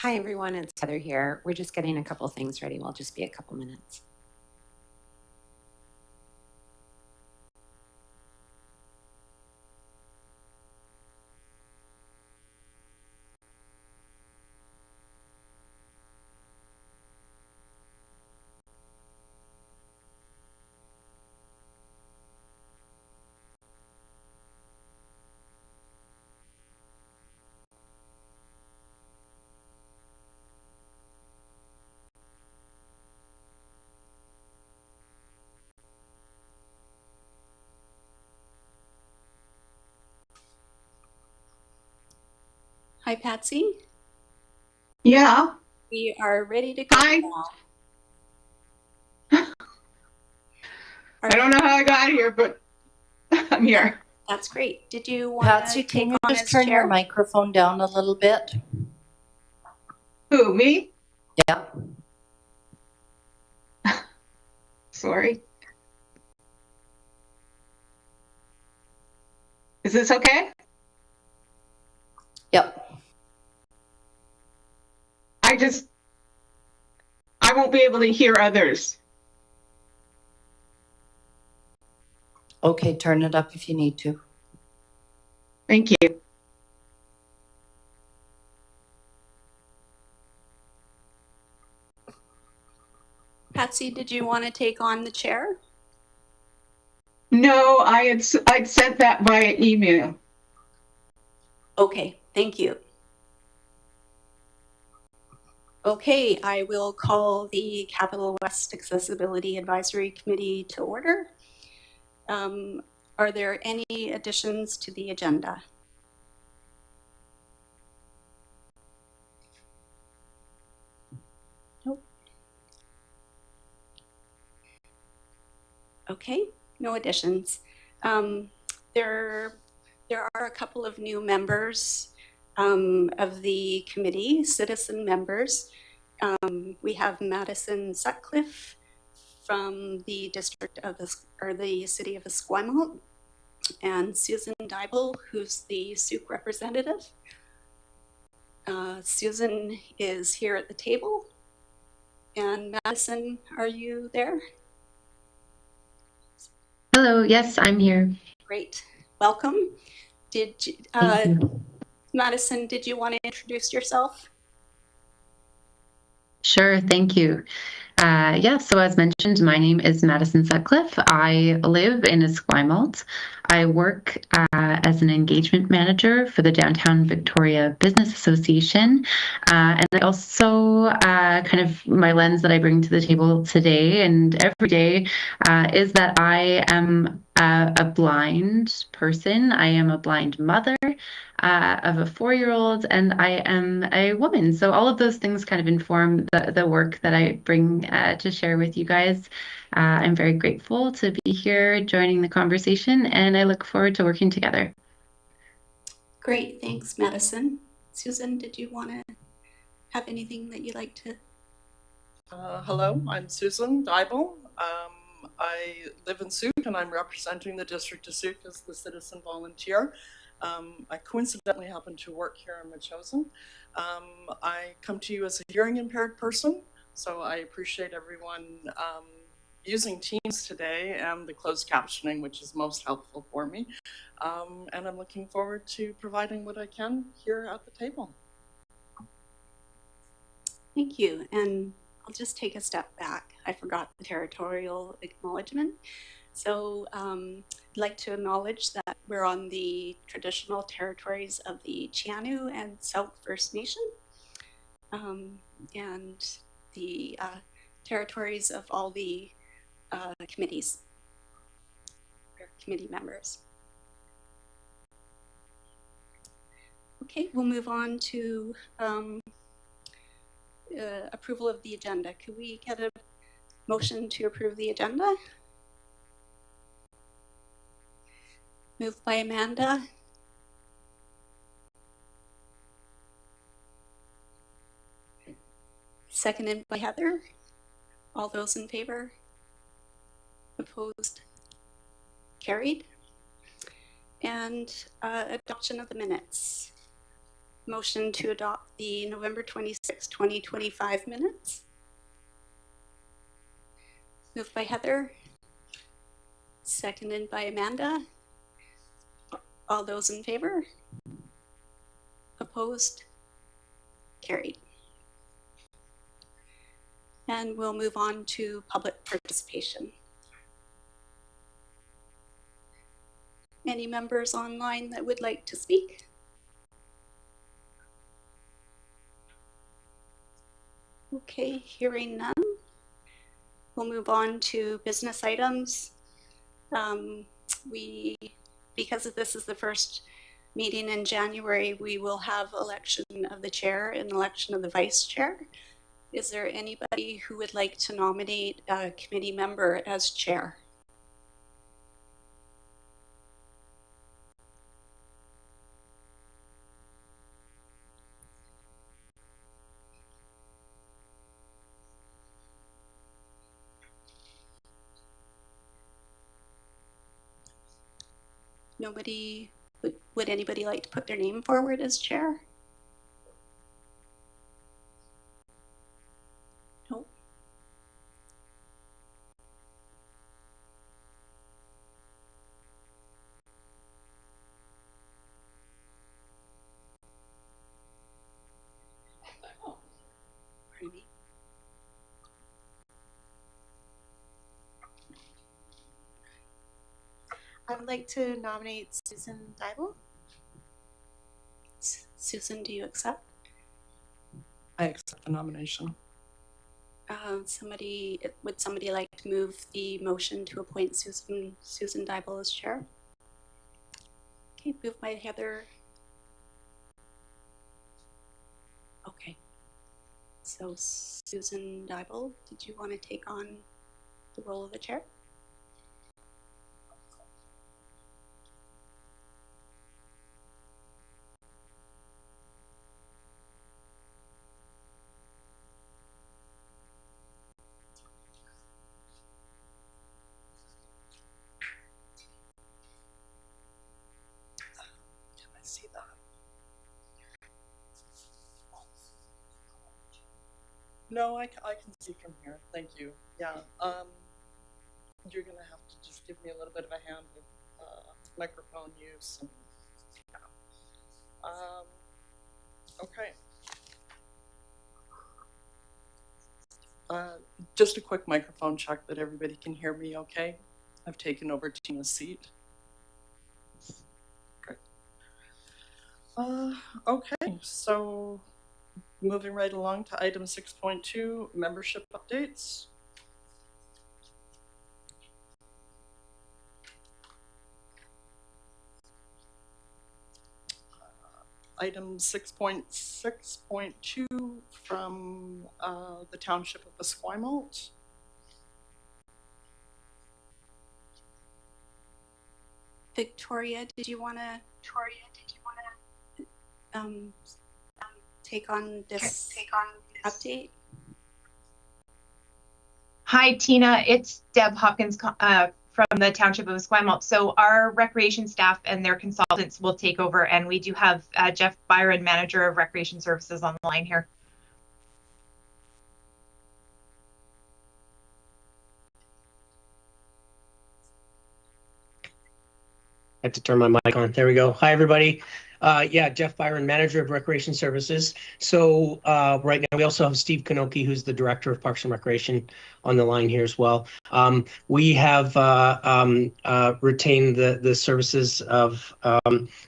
Hi, everyone. It's Heather here. We're just getting a couple things ready. We'll just be a couple minutes. Hi, Patsy. Yeah. We are ready to go now. I don't know how I got here, but I'm here. That's great. Did you want Patsy, to can take you on just as turn chair? your microphone down a little bit? Who, me? Yeah. Sorry. Is this okay? Yep. I won't be able to hear others. Okay, turn it up if you need to. Thank you. Patsy, did you want to take on the chair? No, I'd sent that via email. Okay, thank you. Okay, I will call the Capital West Accessibility Advisory Committee to order. Are there any additions to the agenda? Nope. Okay, no additions. There are a couple of new members of the committee, citizen members. We have Madison Sutcliffe from the district of the city of Esquimalt, and Susan Dybel, who's the Souk representative. Susan is here at the table. And Madison, are you there? Hello, yes, I'm here. Great, welcome. Madison, did you want to introduce yourself? Sure, thank you. So as mentioned, my name is Madison Sutcliffe. I live in Esquimalt. I work as an engagement manager for the Downtown Victoria Business Association. And I also kind of my lens that I bring to the table today and every day is that I am a blind person. I am a blind mother of a 4-year-old, and I am a woman. So all of those things kind of inform the work that I bring to share with you guys. I'm very grateful to be here joining the conversation, and I look forward to working together. Great, thanks, Madison. Susan, did you want to have anything that you'd like to? Hello, I'm Susan Dybel. I live in Souk, and I'm representing the district of Souk as the citizen volunteer. I coincidentally happen to work here in Machosen. I come to you as a hearing impaired person, so I appreciate everyone using Teams today and the closed captioning, which is most helpful for me. And I'm looking forward to providing what I can here at the table. Thank you. And I'll just take a step back. I forgot the territorial acknowledgement. So I'd like to acknowledge that we're on the traditional territories of the Chianu and Sauk First Nation, and the territories of all the committees, or committee members. Okay, we'll move on to approval of the agenda. Could we get a motion to approve the agenda? Moved by Amanda. Seconded by Heather. All those in favor? Opposed? Carried. And adoption of the minutes. Motion to adopt the November 26, 2025 minutes. Moved by Heather, seconded by Amanda. All those in favor? Opposed? Carried. And we'll move on to public participation. Any members online that would like to speak? Okay, hearing none. We'll move on to business items. Because this is the first meeting in January, we will have election of the chair and election of the vice chair. Is there anybody who would like to nominate a committee member as chair? Nobody, would anybody like to put their name forward as chair? Nope. Pardon me. I would like to nominate Susan Dybel. Susan, do you accept? I accept the nomination. Would somebody like to move the motion to appoint Susan Dybel as chair? Okay, moved by Heather. Okay. So Susan Dybel, did you want to take on the role of the chair? Can I see that? No, I can see from here. Thank you. Yeah. You're gonna have to just give me a little bit of a hand with microphone use. And, yeah. Okay. Just a quick microphone check that everybody can hear me okay. I've taken over Tina's seat. Great. Okay, so moving right along to item 6.2, membership updates. Item 6.6.2 from the Township of Esquimalt. Victoria, did you want to take on this update? Hi, Tina. It's Deb Hopkins from the Township of Esquimalt. So our recreation staff and their consultants will take over, and we do have Jeff Byron, Manager of Recreation Services, on the line here. I have to turn my mic on. There we go. Hi, everybody. Yeah, Jeff Byron, Manager of Recreation Services. So right now we also have Steve Kanoki, who's the Director of Parks and Recreation, on the line here as well. We have retained the services of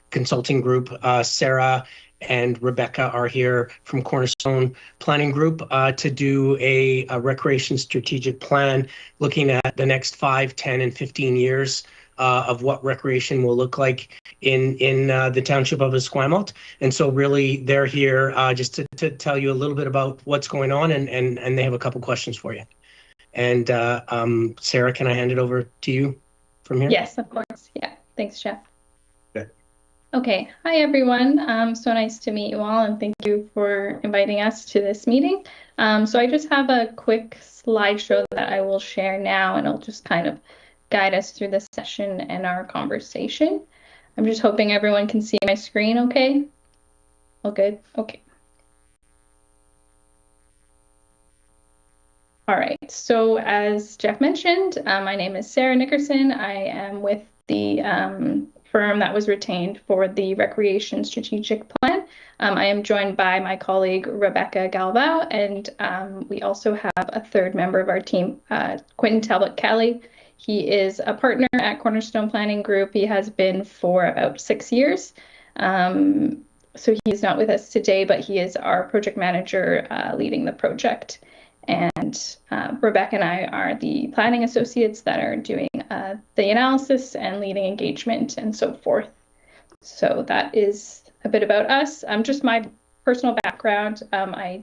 consulting group. Sarah and Rebecca are here from Cornerstone Planning Group to do a recreation strategic plan looking at the next 5, 10, and 15 years of what recreation will look like in the township of Esquimalt. And so really they're here just to tell you a little bit about what's going on, and they have a couple questions for you. And Sarah, can I hand it over to you from here? Yes, of course. Yeah. Thanks, Jeff. Good. Okay. Hi, everyone. So nice to meet you all, and thank you for inviting us to this meeting. So I just have a quick slideshow that I will share now, and it'll just kind of guide us through this session and our conversation. I'm just hoping everyone can see my screen okay. All good? Okay. All right, so as Jeff mentioned, my name is Sarah Nickerson. I am with the firm that was retained for the Recreation Strategic Plan. I am joined by my colleague, Rebecca Galvao, and we also have a third member of our team, Quentin Talbot-Kelly. He is a partner at Cornerstone Planning Group. He has been for about 6 years. So he's not with us today, but he is our project manager leading the project. And Rebecca and I are the planning associates that are doing the analysis and leading engagement and so forth. So that is a bit about us. Just my personal background. I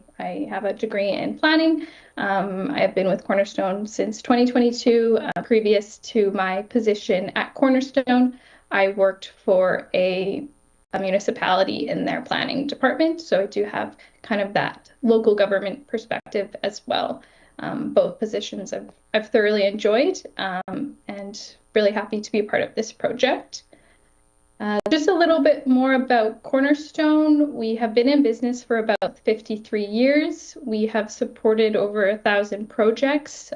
have a degree in planning. I have been with Cornerstone since 2022. Previous to my position at Cornerstone, I worked for a municipality in their planning department. So I do have kind of that local government perspective as well. Both positions I've thoroughly enjoyed and really happy to be a part of this project. Just a little bit more about Cornerstone. We have been in business for about 53 years. We have supported over 1,000 projects,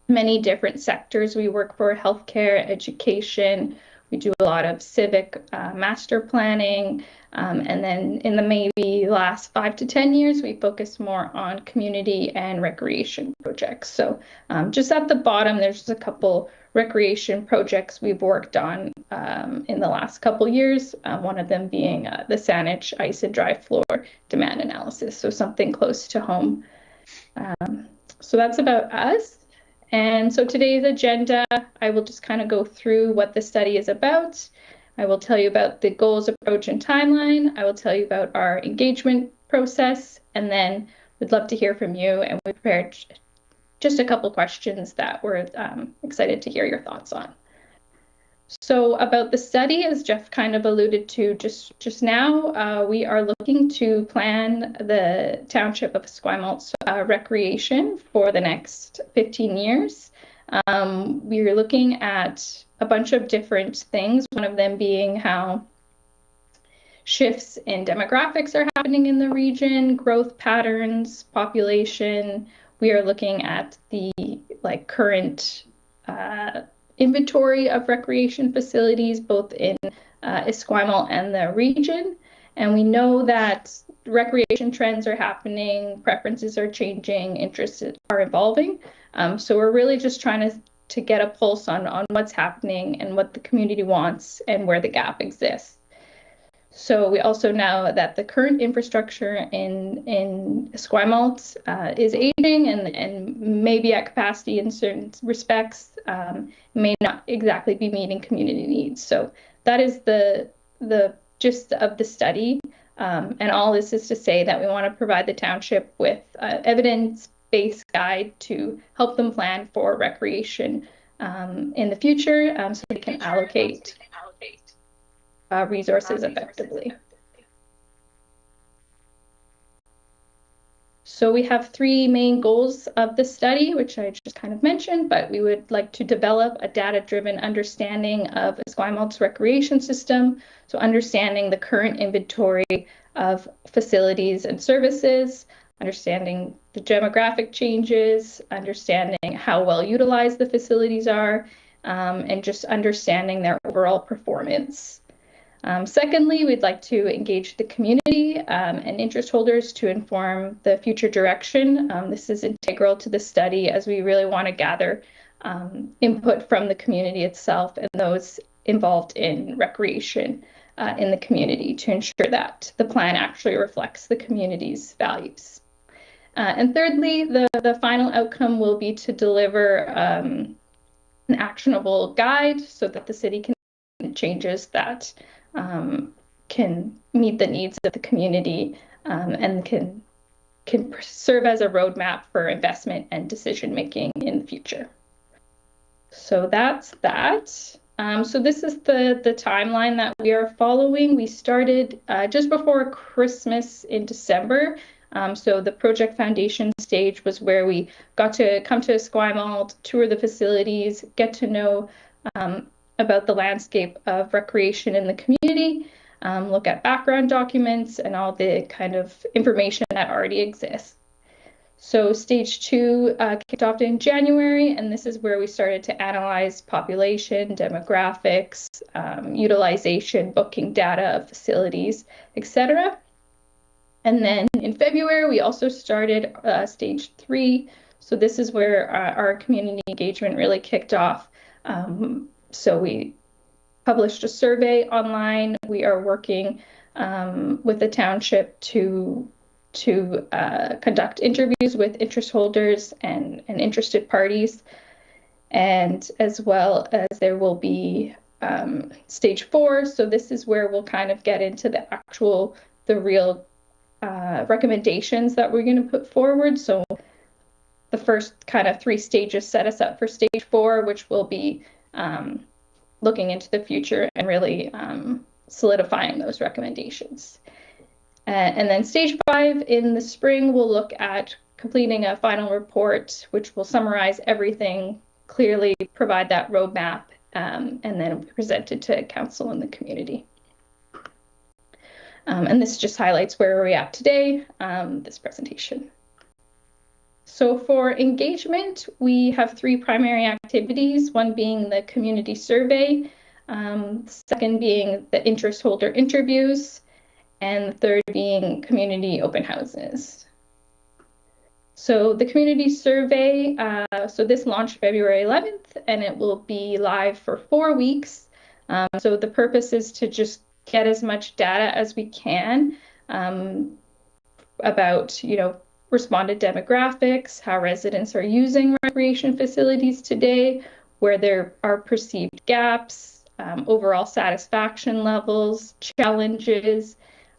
many different sectors. We work for healthcare, education. We do a lot of civic master planning. And then in the maybe last 5 to 10 years, we focus more on community and recreation projects. So just at the bottom, there's just a couple recreation projects we've worked on in the last couple years, one of them being the Saanich ice and dry floor demand analysis, so something close to home. So that's about us. And so today's agenda, I will just kind of go through what the study is about. I will tell you about the goals, approach, and timeline. I will tell you about our engagement process, and then we'd love to hear from you. And we prepared just a couple questions that we're excited to hear your thoughts on. So about the study, as Jeff kind of alluded to just now, we are looking to plan the Township of Esquimalt's recreation for the next 15 years. We are looking at a bunch of different things, one of them being how shifts in demographics are happening in the region, growth patterns, population. We are looking at the current inventory of recreation facilities, both in Esquimalt and the region. And we know that recreation trends are happening, preferences are changing, interests are evolving. So we're really just trying to get a pulse on what's happening and what the community wants and where the gap exists. So we also know that the current infrastructure in Esquimalt is aging and maybe at capacity in certain respects, may not exactly be meeting community needs. So that is the gist of the study. And all this is to say that we want to provide the township with evidence-based guide to help them plan for recreation in the future, so they can allocate resources effectively. So we have 3 main goals of the study, which I just kind of mentioned, but we would like to develop a data-driven understanding of Esquimalt's recreation system. So understanding the current inventory of facilities and services, understanding the demographic changes, understanding how well utilized the facilities are, and just understanding their overall performance. Secondly, we'd like to engage the community and interest holders to inform the future direction. This is integral to the study as we really want to gather input from the community itself and those involved in recreation in the community to ensure that the plan actually reflects the community's values. And thirdly, the final outcome will be to deliver an actionable guide so that the city can make changes that can meet the needs of the community and can serve as a roadmap for investment and decision making in the future. So that's that. So this is the timeline that we are following. We started just before Christmas in December. So the project foundation stage was where we got to come to Esquimalt, tour the facilities, get to know about the landscape of recreation in the community. look at background documents and all the kind of information that already exists. So stage 2 kicked off in January, and this is where we started to analyze population, demographics, utilization, booking data of facilities, etc. And then in February, we also started stage 3. So this is where our community engagement really kicked off. So we published a survey online. We are working with the township to conduct interviews with interest holders and interested parties. And as well as there will be stage 4. So this is where we'll kind of get into the real recommendations that we're going to put forward. So the first kind of 3 stages set us up for stage 4, which will be looking into the future and really solidifying those recommendations. And then stage 5 in the spring, we'll look at completing a final report, which will summarize everything, clearly provide that roadmap, and then present it to council and the community. And this just highlights where we're at today, this presentation. So for engagement, we have 3 primary activities, one being the community survey, second being the interest holder interviews, and the third being community open houses. So the community survey, so this launched February 11th, and it will be live for 4 weeks. So the purpose is to just get as much data as we can about, respondent demographics, how residents are using recreation facilities today, where there are perceived gaps, overall satisfaction levels, challenges,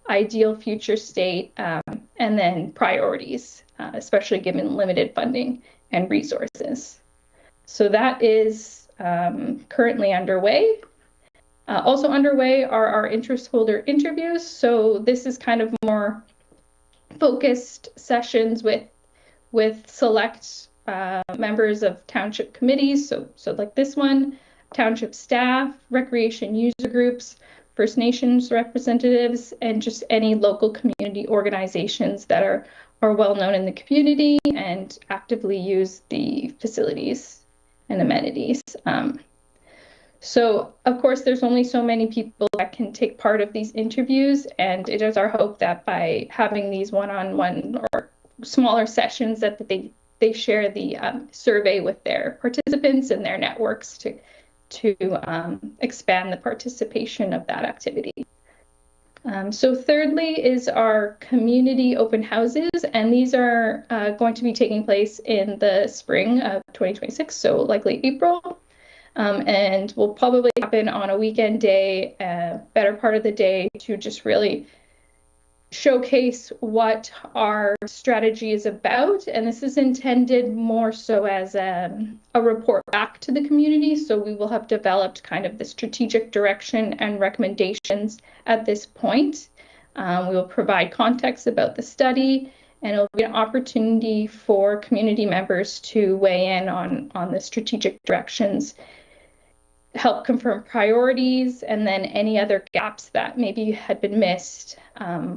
ideal future state, and then priorities, especially given limited funding and resources. So that is currently underway. Also underway are our interest holder interviews. So this is kind of more focused sessions with select members of township committees. So like this one, township staff, recreation user groups, First Nations representatives, and just any local community organizations that are well known in the community and actively use the facilities and amenities. So of course, there's only so many people that can take part of these interviews, and it is our hope that by having these one-on-one or smaller sessions that they share the survey with their participants and their networks to expand the participation of that activity. So thirdly is our community open houses, and these are going to be taking place in the spring of 2026, so likely April. And will probably happen on a weekend day, better part of the day, to just really showcase what our strategy is about. And this is intended more so as a report back to the community. So we will have developed kind of the strategic direction and recommendations at this point. We will provide context about the study, and it'll be an opportunity for community members to weigh in on the strategic directions, help confirm priorities, and then any other gaps that maybe had been missed,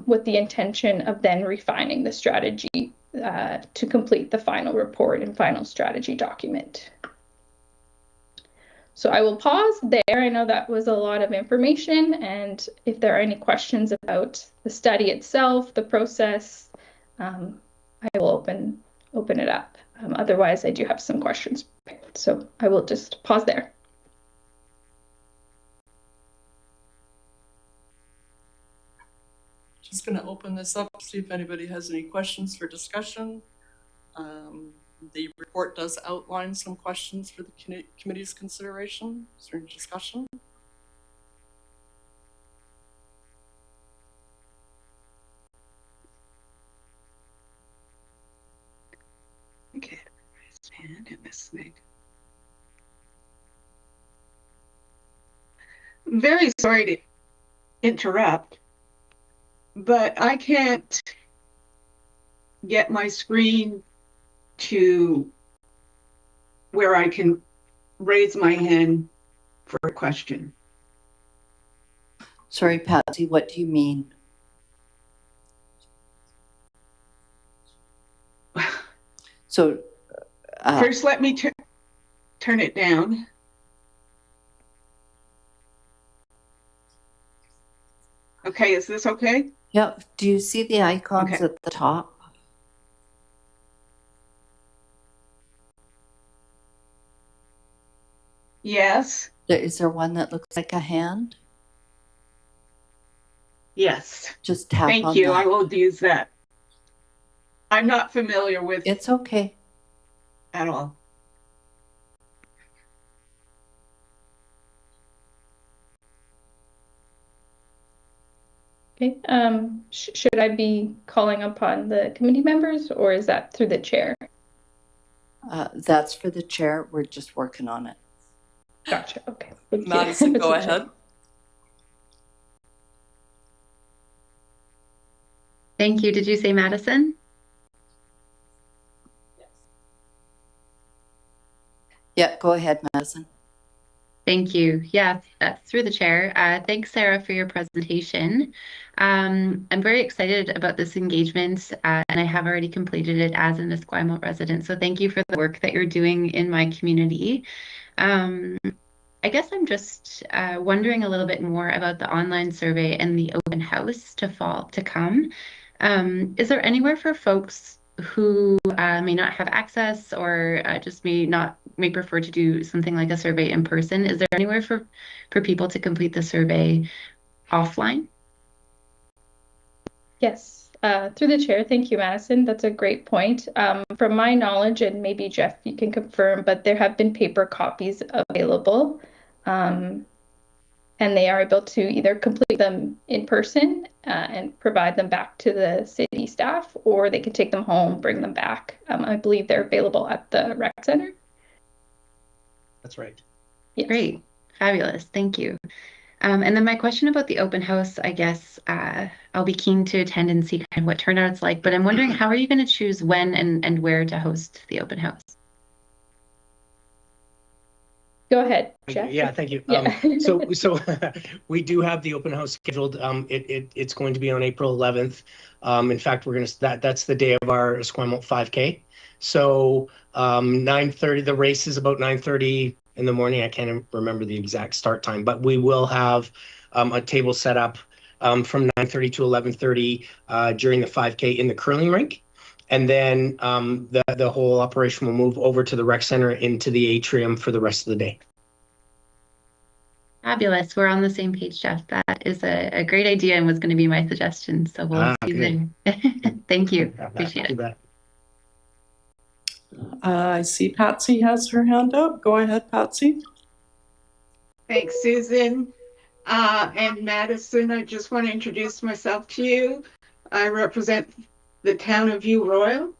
with the intention of then refining the strategy to complete the final report and final strategy document. So I will pause there. I know that was a lot of information, and if there are any questions about the study itself, the process, I will open it up. Otherwise, I do have some questions prepared. So I will just pause there. Just going to open this up, see if anybody has any questions for discussion. The report does outline some questions for the committee's consideration. Is there any discussion? Okay, stand and listening. Very sorry to interrupt, but I can't get my screen to where I can raise my hand for a question. Sorry, Patsy, what do you mean? So, First, let me turn it down. Okay, is this okay? yeah, do you see the icons Okay. at the top? Yes. Is there one that looks like a hand? Yes. Just tap Thank on you. that. I will use that. I'm not familiar with It's okay. at all. Okay. Should I be calling upon the committee members, or is that through the chair? That's for the chair. We're just working on it. Gotcha. Okay. Thank you. Madison, go That's a check. ahead. Thank you. Did you say Madison? Yeah, go ahead, Madison. Thank you. Yeah, through the chair. Thanks, Sarah, for your presentation. I'm very excited about this engagement, and I have already completed it as an Esquimalt resident. So thank you for the work that you're doing in my community. I guess I'm just wondering a little bit more about the online survey and the open house to come. Is there anywhere for folks who may not have access or just may prefer to do something like a survey in person? Is there anywhere for people to complete the survey offline? Yes, through the chair. Thank you, Madison. That's a great point. From my knowledge, and maybe Jeff, you can confirm, but there have been paper copies available. And they are able to either complete them in person and provide them back to the city staff, or they can take them home, bring them back. I believe they're available at the rec center. That's right. Yes. Great. Fabulous. Thank you. And then my question about the open house, I guess I'll be keen to attend and see kind of what turnout's like, but I'm wondering, how are you going to choose when and where to host the open house? Go ahead, Jeff. Yeah, thank you. Yeah. So we do have the open house scheduled. It's going to be on April 11th. In fact, that's the day of our Esquimalt 5K. So 9:30. The race is about 9:30 in the morning. I can't remember the exact start time, but we will have a table set up from 9:30 to 11:30 during the 5K in the curling rink. And then the whole operation will move over to the rec center into the atrium for the rest of the day. Fabulous. We're on the same page, Jeff. That is a great idea and was going to be my suggestion. So we'll see you there. Thank you. Appreciate it. I see Patsy has her hand up. Go ahead, Patsy. Thanks, Susan. And Madison, I just want to introduce myself to you. I represent the town of View Royal,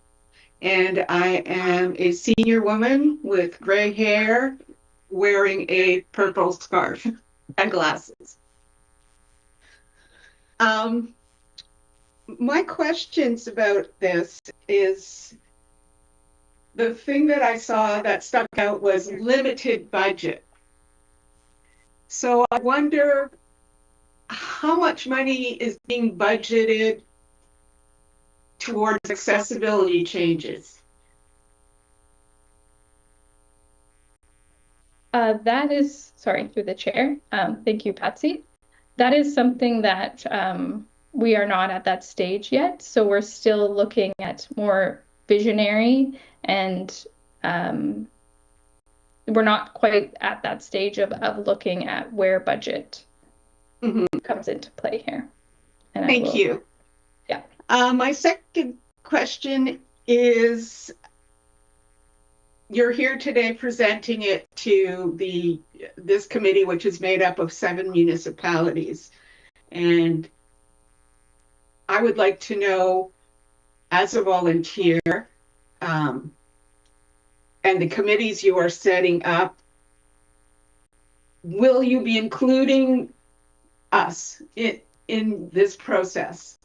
and I am a senior woman with gray hair wearing a purple scarf and glasses. My questions about this is, the thing that I saw that stuck out was limited budget. So I wonder how much money is being budgeted towards accessibility changes. That is, sorry, through the chair. Thank you, Patsy. That is something that we are not at that stage yet. So we're still looking at more visionary, and we're not quite at that stage of looking at where budget comes into play here. And Thank you. Yeah. My second question is, you're here today presenting it to this committee, which is made up of 7 municipalities. And I would like to know, as a volunteer, and the committees you are setting up, will you be including us in this process?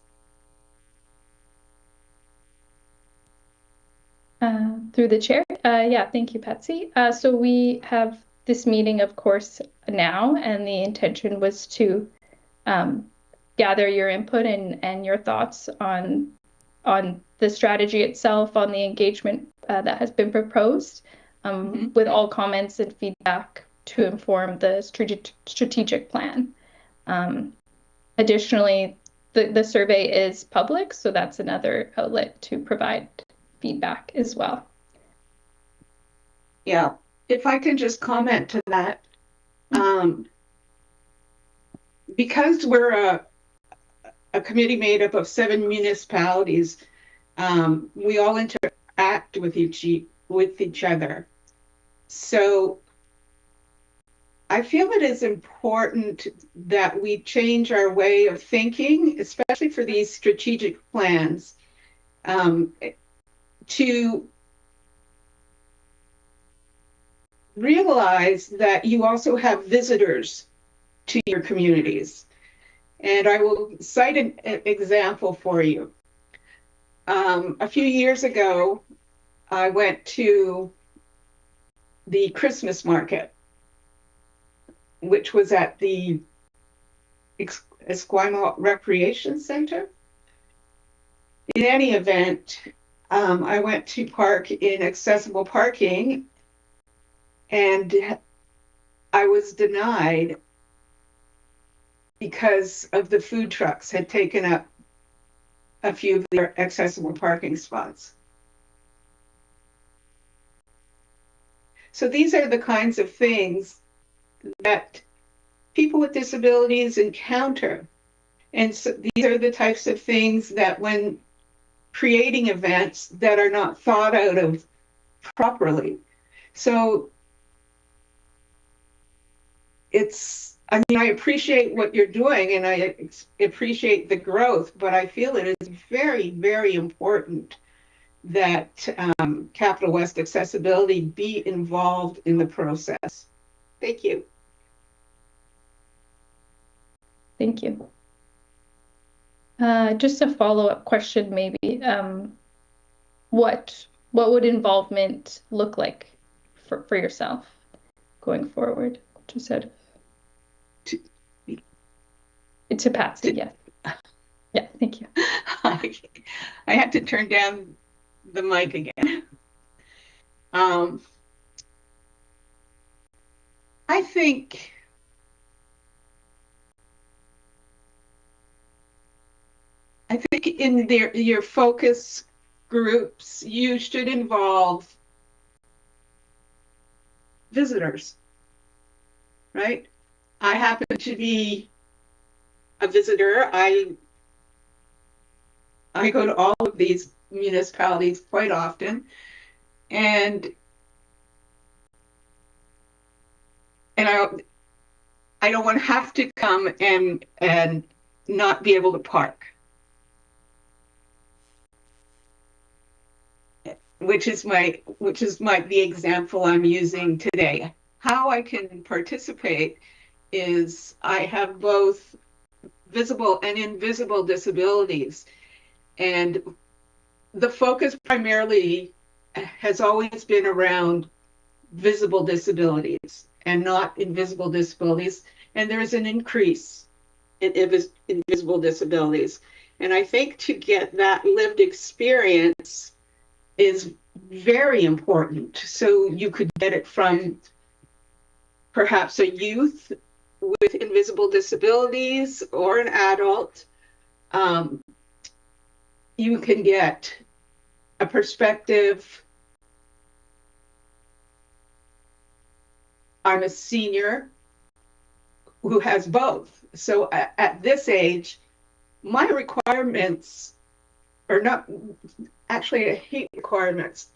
Through the chair. Yeah, thank you, Patsy. So we have this meeting, of course, now, and the intention was to gather your input and your thoughts on the strategy itself, on the engagement that has been proposed, with all comments and feedback to inform the strategic plan. Additionally, the survey is public, so that's another outlet to provide feedback as well. Yeah, if I can just comment to that, because we're a committee made up of 7 municipalities, we all interact with each other. So I feel it is important that we change our way of thinking, especially for these strategic plans, to realize that you also have visitors to your communities. And I will cite an example for you. A few years ago, I went to the Christmas market, which was at the Esquimalt Recreation Center. In any event, I went to park in accessible parking, and I was denied because of the food trucks had taken up a few of their accessible parking spots. So these are the kinds of things that people with disabilities encounter. And so these are the types of things that when creating events that are not thought out of properly. So I appreciate what you're doing and I appreciate the growth, but I feel it is very, very important that Capital West Accessibility be involved in the process. Thank you. Thank you. Just a follow-up question, maybe. What would involvement look like for yourself going forward? Just out of to Patsy, yeah. Yeah, thank you. I had to turn down the mic again. I think in your focus groups, you should involve visitors, right? I happen to be a visitor. I go to all of these municipalities quite often, and I don't want to have to come and not be able to park, which is the example I'm using today. How I can participate is I have both visible and invisible disabilities, and the focus primarily has always been around visible disabilities and not invisible disabilities, and there is an increase in invisible disabilities. And I think to get that lived experience is very important. So you could get it from perhaps a youth with invisible disabilities or an adult. You can get a perspective. I'm a senior who has both. So at this age, my requirements are not, actually I hate requirements.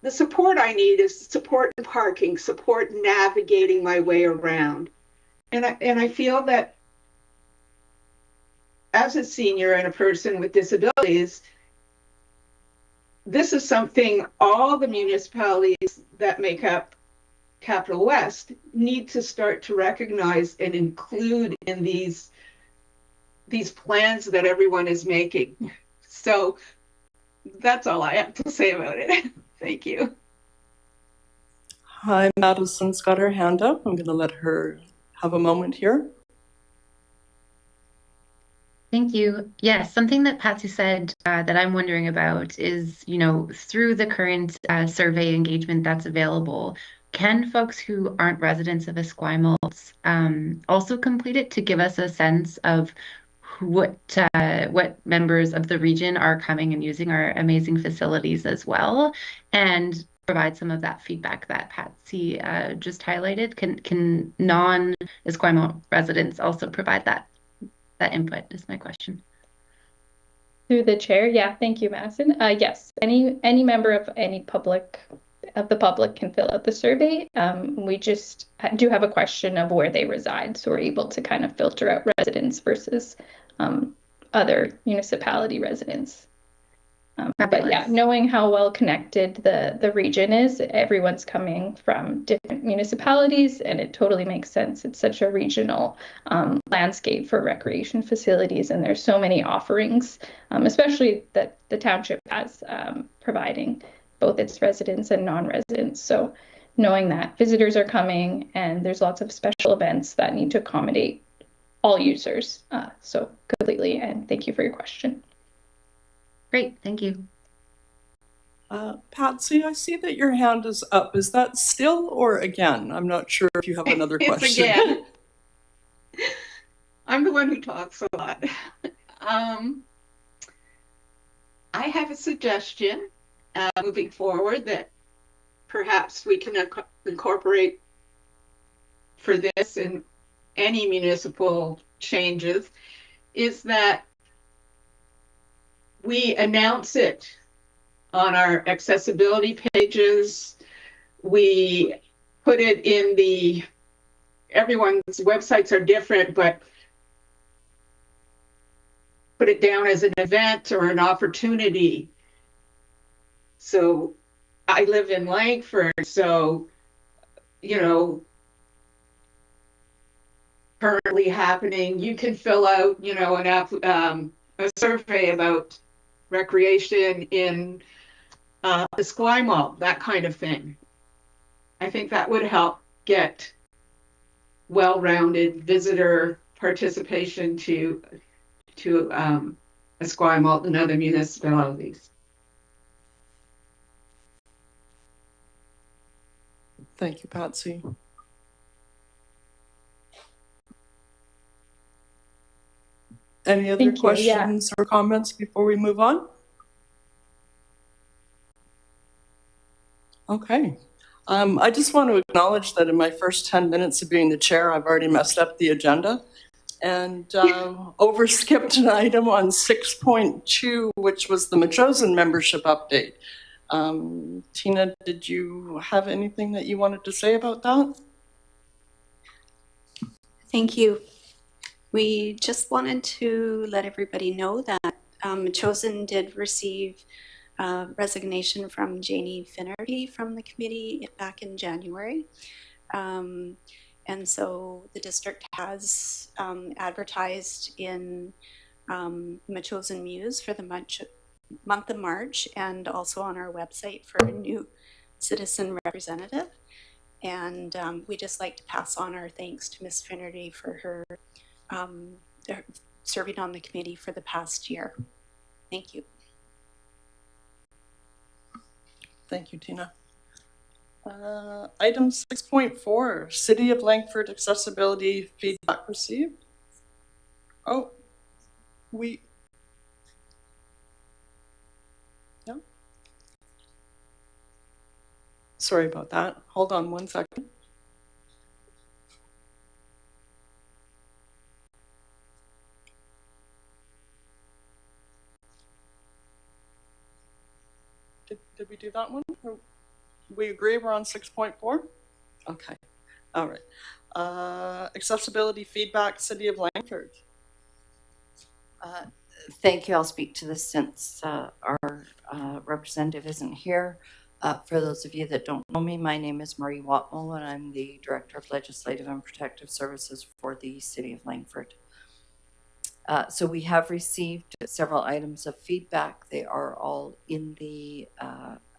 The support I need is support in parking, support navigating my way around. And I feel that as a senior and a person with disabilities, this is something all the municipalities that make up Capital West need to start to recognize and include in these plans that everyone is making. So that's all I have to say about it. Thank you. Hi, Madison's got her hand up. I'm going to let her have a moment here. Thank you. Yes, something that Patsy said that I'm wondering about is, through the current survey engagement that's available, can folks who aren't residents of Esquimalt also complete it to give us a sense of what members of the region are coming and using our amazing facilities as well, and provide some of that feedback that Patsy just highlighted? Can non-Esquimalt residents also provide that input is my question. Through the chair, yeah, thank you, Madison. Yes, any member of the public can fill out the survey. We just do have a question of where they reside, so we're able to kind of filter out residents versus other municipality residents. But yeah, knowing how well connected the region is, everyone's coming from different municipalities, and it totally makes sense. It's such a regional landscape for recreation facilities, and there's so many offerings, especially that the township has providing both its residents and non-residents. So knowing that visitors are coming and there's lots of special events that need to accommodate all users. So completely, and thank you for your question. Great, thank you. Patsy, I see that your hand is up. Is that still or again? I'm not sure if you have another question. It's again. I'm the one who talks a lot. I have a suggestion moving forward that perhaps we can incorporate for this and any municipal changes, is that we announce it on our accessibility pages. We put it in everyone's websites are different, but put it down as an event or an opportunity. So I live in Langford, so, currently happening, you can fill out, a survey about recreation in Esquimalt, that kind of thing. I think that would help get well-rounded visitor participation to Esquimalt and other municipalities. Thank you, Patsy. Any other questions or comments before we move on? Okay. I just want to acknowledge that in my first 10 minutes of being the chair, I've already messed up the agenda and overskipped an item on 6.2, which was the Machosen membership update. Tina, did you have anything that you wanted to say about that? Thank you. We just wanted to let everybody know that Machosen did receive resignation from Janie Finnerty from the committee back in January. And so the district has advertised in Machosen Muse for the month of March, and also on our website for a new citizen representative. And we just like to pass on our thanks to Ms. Finnerty for her serving on the committee for the past year. Thank you. Thank you, Tina. Item 6.4, City of Langford accessibility feedback received. Oh, yeah. Sorry about that. Hold on one second. Did we do that one? We agree we're on 6.4? Okay. All right. Accessibility feedback, City of Langford. Thank you. I'll speak to this since our representative isn't here. For those of you that don't know me, my name is Marie Watmull, and I'm the Director of Legislative and Protective Services for the City of Langford. So we have received several items of feedback. They are all in the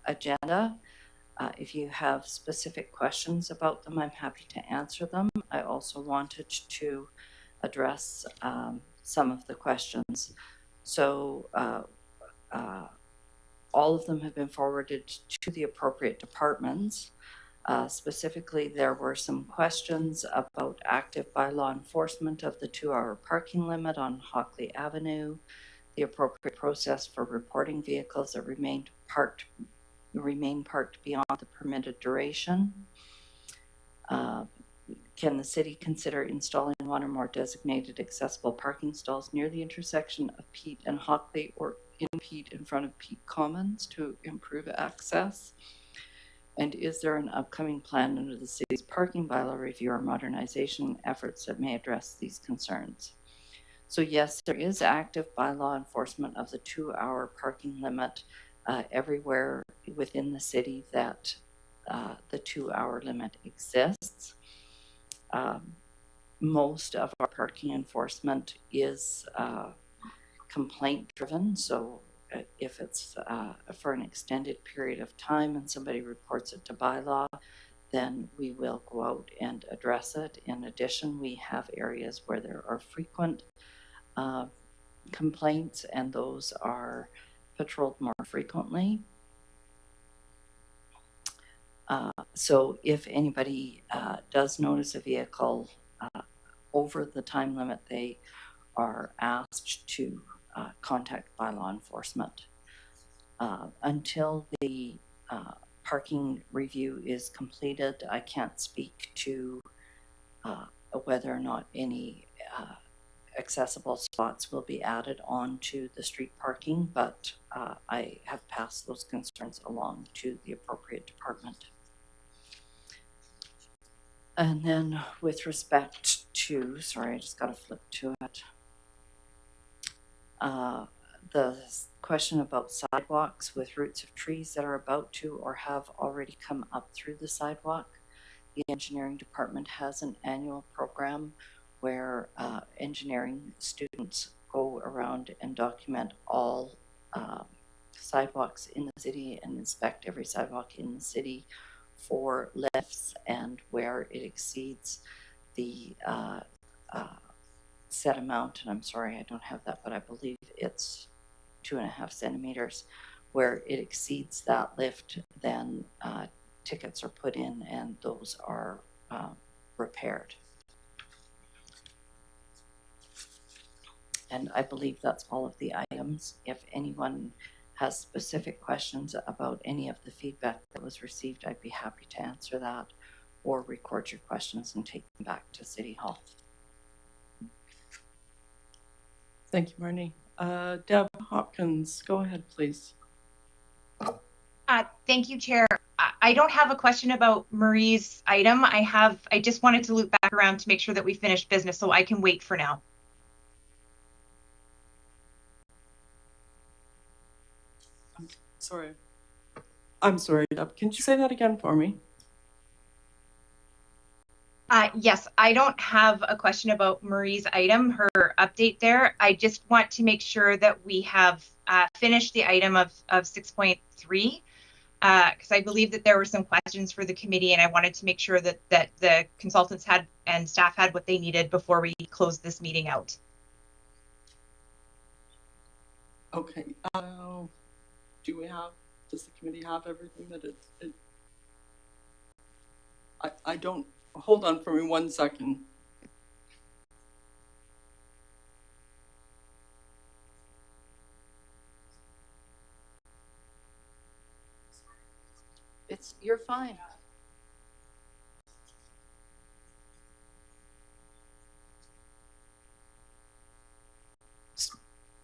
agenda. If you have specific questions about them, I'm happy to answer them. I also wanted to address some of the questions. So all of them have been forwarded to the appropriate departments. Specifically, there were some questions about active by law enforcement of the 2-hour parking limit on Hockley Avenue, the appropriate process for reporting vehicles that remain parked beyond the permitted duration. Can the city consider installing one or more designated accessible parking stalls near the intersection of Pete and Hockley, or in Pete in front of Pete Commons, to improve access? And is there an upcoming plan under the city's parking bylaw review or modernization efforts that may address these concerns? So yes, there is active bylaw enforcement of the 2-hour parking limit everywhere within the city that the 2-hour limit exists. Most of our parking enforcement is complaint driven. So if it's for an extended period of time and somebody reports it to bylaw, then we will go out and address it. In addition, we have areas where there are frequent complaints, and those are patrolled more frequently. So if anybody does notice a vehicle over the time limit, they are asked to contact by law enforcement. Until the parking review is completed, I can't speak to whether or not any accessible spots will be added onto the street parking, but I have passed those concerns along to the appropriate department. And then with respect to, sorry, I just got to flip to it. The question about sidewalks with roots of trees that are about to or have already come up through the sidewalk. The engineering department has an annual program where engineering students go around and document all sidewalks in the city and inspect every sidewalk in the city for lifts, and where it exceeds the set amount, and I'm sorry I don't have that, but I believe it's 2.5 centimeters, where it exceeds that lift, then tickets are put in and those are repaired. And I believe that's all of the items. If anyone has specific questions about any of the feedback that was received, I'd be happy to answer that or record your questions and take them back to City Hall. Thank you, Marnie. Deb Hopkins, go ahead, please. Thank you, Chair. I don't have a question about Marie's item. I just wanted to loop back around to make sure that we finished business, so I can wait for now. I'm sorry, Deb. Can you say that again for me? Yes, I don't have a question about Marie's item, her update there. I just want to make sure that we have finished the item of 6.3, because I believe that there were some questions for the committee, and I wanted to make sure that the consultants had and staff had what they needed before we closed this meeting out. Okay. Does the committee have everything that I don't, hold on for me 1 second. You're fine.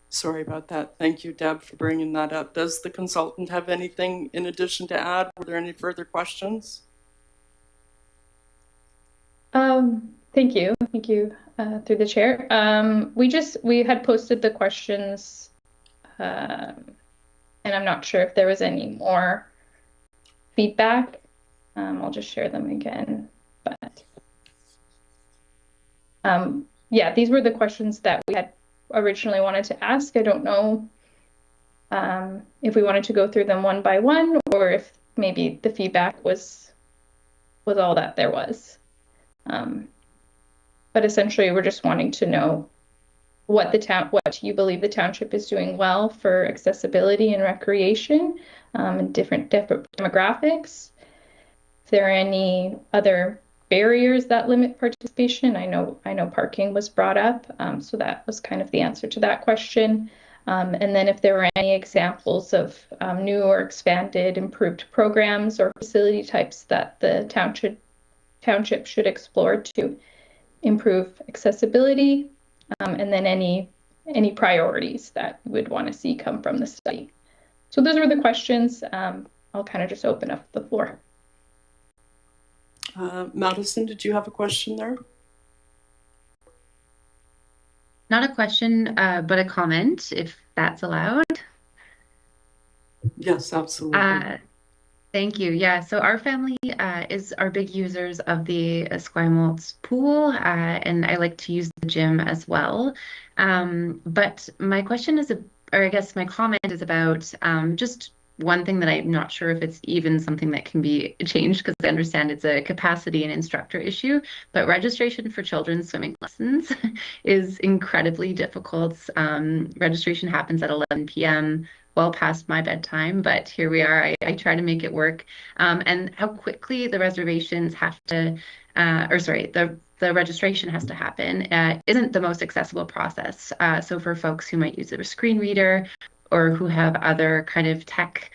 Sorry about that. Thank you, Deb, for bringing that up. Does the consultant have anything in addition to add? Were there any further questions? Thank you through the chair. We had posted the questions, and I'm not sure if there was any more feedback. I'll just share them again, but yeah, these were the questions that we had originally wanted to ask. I don't know if we wanted to go through them one by one, or if maybe the feedback was all that there was. But essentially, we're just wanting to know what you believe the township is doing well for accessibility and recreation, and different demographics. If there are any other barriers that limit participation, I know parking was brought up, so that was kind of the answer to that question. And then if there were any examples of new or expanded improved programs or facility types that the township should explore to improve accessibility, and then any priorities that you would want to see come from the study. So those were the questions. I'll kind of just open up the floor. Madison, did you have a question there? Not a question, but a comment, if that's allowed. Yes, absolutely. Thank you. Yeah, so our family are big users of the Esquimalt pool, and I like to use the gym as well. But my question is, or I guess my comment is about just one thing that I'm not sure if it's even something that can be changed, because I understand it's a capacity and instructor issue, but registration for children's swimming lessons is incredibly difficult. Registration happens at 11 p.m., well past my bedtime, but here we are. I try to make it work. And how quickly the reservations have to, the registration has to happen isn't the most accessible process. So for folks who might use a screen reader or who have other kind of tech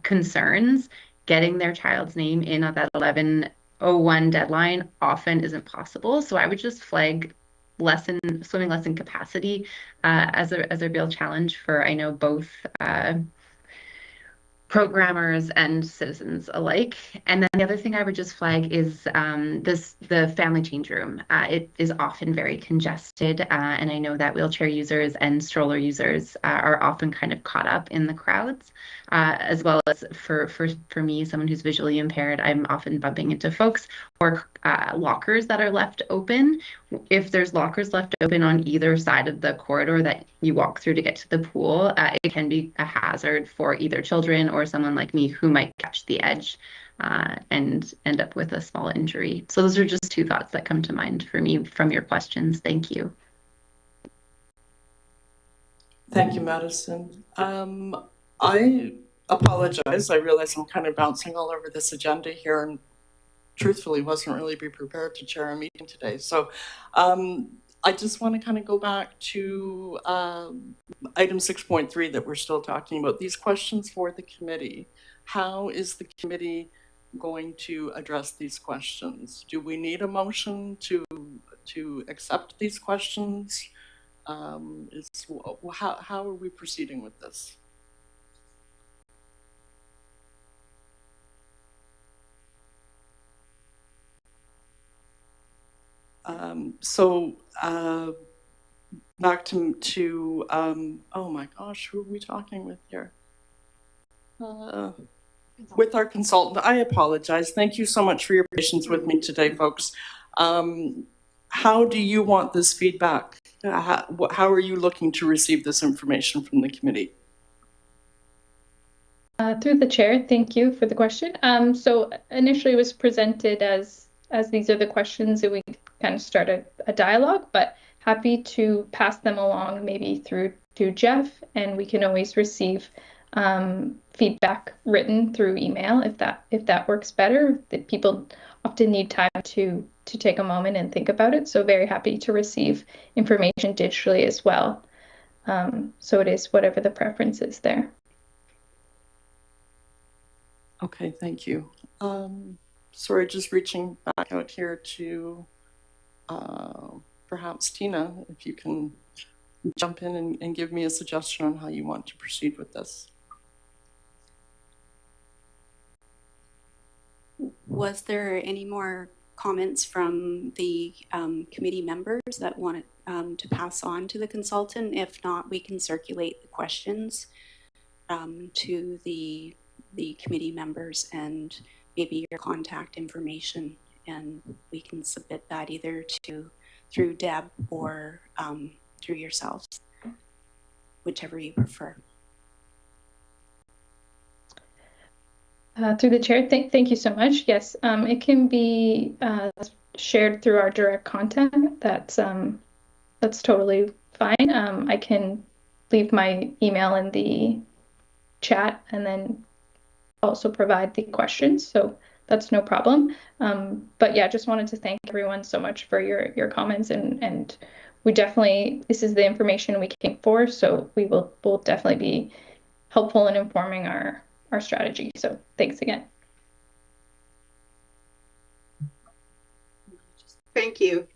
concerns, getting their child's name in at that 11:01 deadline often isn't possible. So I would just flag swimming lesson capacity as a real challenge for, I know, both programmers and citizens alike. And then the other thing I would just flag is the family change room. It is often very congested, and I know that wheelchair users and stroller users are often kind of caught up in the crowds, as well as for me, someone who's visually impaired, I'm often bumping into folks or lockers that are left open. If there's lockers left open on either side of the corridor that you walk through to get to the pool, it can be a hazard for either children or someone like me who might catch the edge and end up with a small injury. So those are just two thoughts that come to mind for me from your questions. Thank you. Thank you, Madison. I apologize. I realize I'm kind of bouncing all over this agenda here and truthfully wasn't really prepared to chair a meeting today. So I just want to kind of go back to item 6.3 that we're still talking about, these questions for the committee. How is the committee going to address these questions? Do we need a motion to accept these questions? How are we proceeding with this? Back to oh my gosh, who are we talking with here? With our consultant. I apologize. Thank you so much for your patience with me today, folks. How do you want this feedback? How are you looking to receive this information from the committee? Through the chair, thank you for the question. So initially it was presented as these are the questions that we kind of start a dialogue, but happy to pass them along maybe through to Jeff, and we can always receive feedback written through email if that works better. That people often need time to take a moment and think about it, so very happy to receive information digitally as well. So it is whatever the preference is there. Okay, thank you. Sorry, just reaching back out here to perhaps Tina, if you can jump in and give me a suggestion on how you want to proceed with this. Was there any more comments from the committee members that wanted to pass on to the consultant? If not, we can circulate the questions to the committee members and maybe your contact information, and we can submit that either through Deb or through yourselves, whichever you prefer. Through the chair, thank you so much. Yes, it can be shared through our direct contact. That's totally fine. I can leave my email in the chat and then also provide the questions. So that's no problem. But yeah, just wanted to thank everyone so much for your comments and we definitely, this is the information we came for. So we'll definitely be helpful in informing our strategy. So thanks again. Thank you.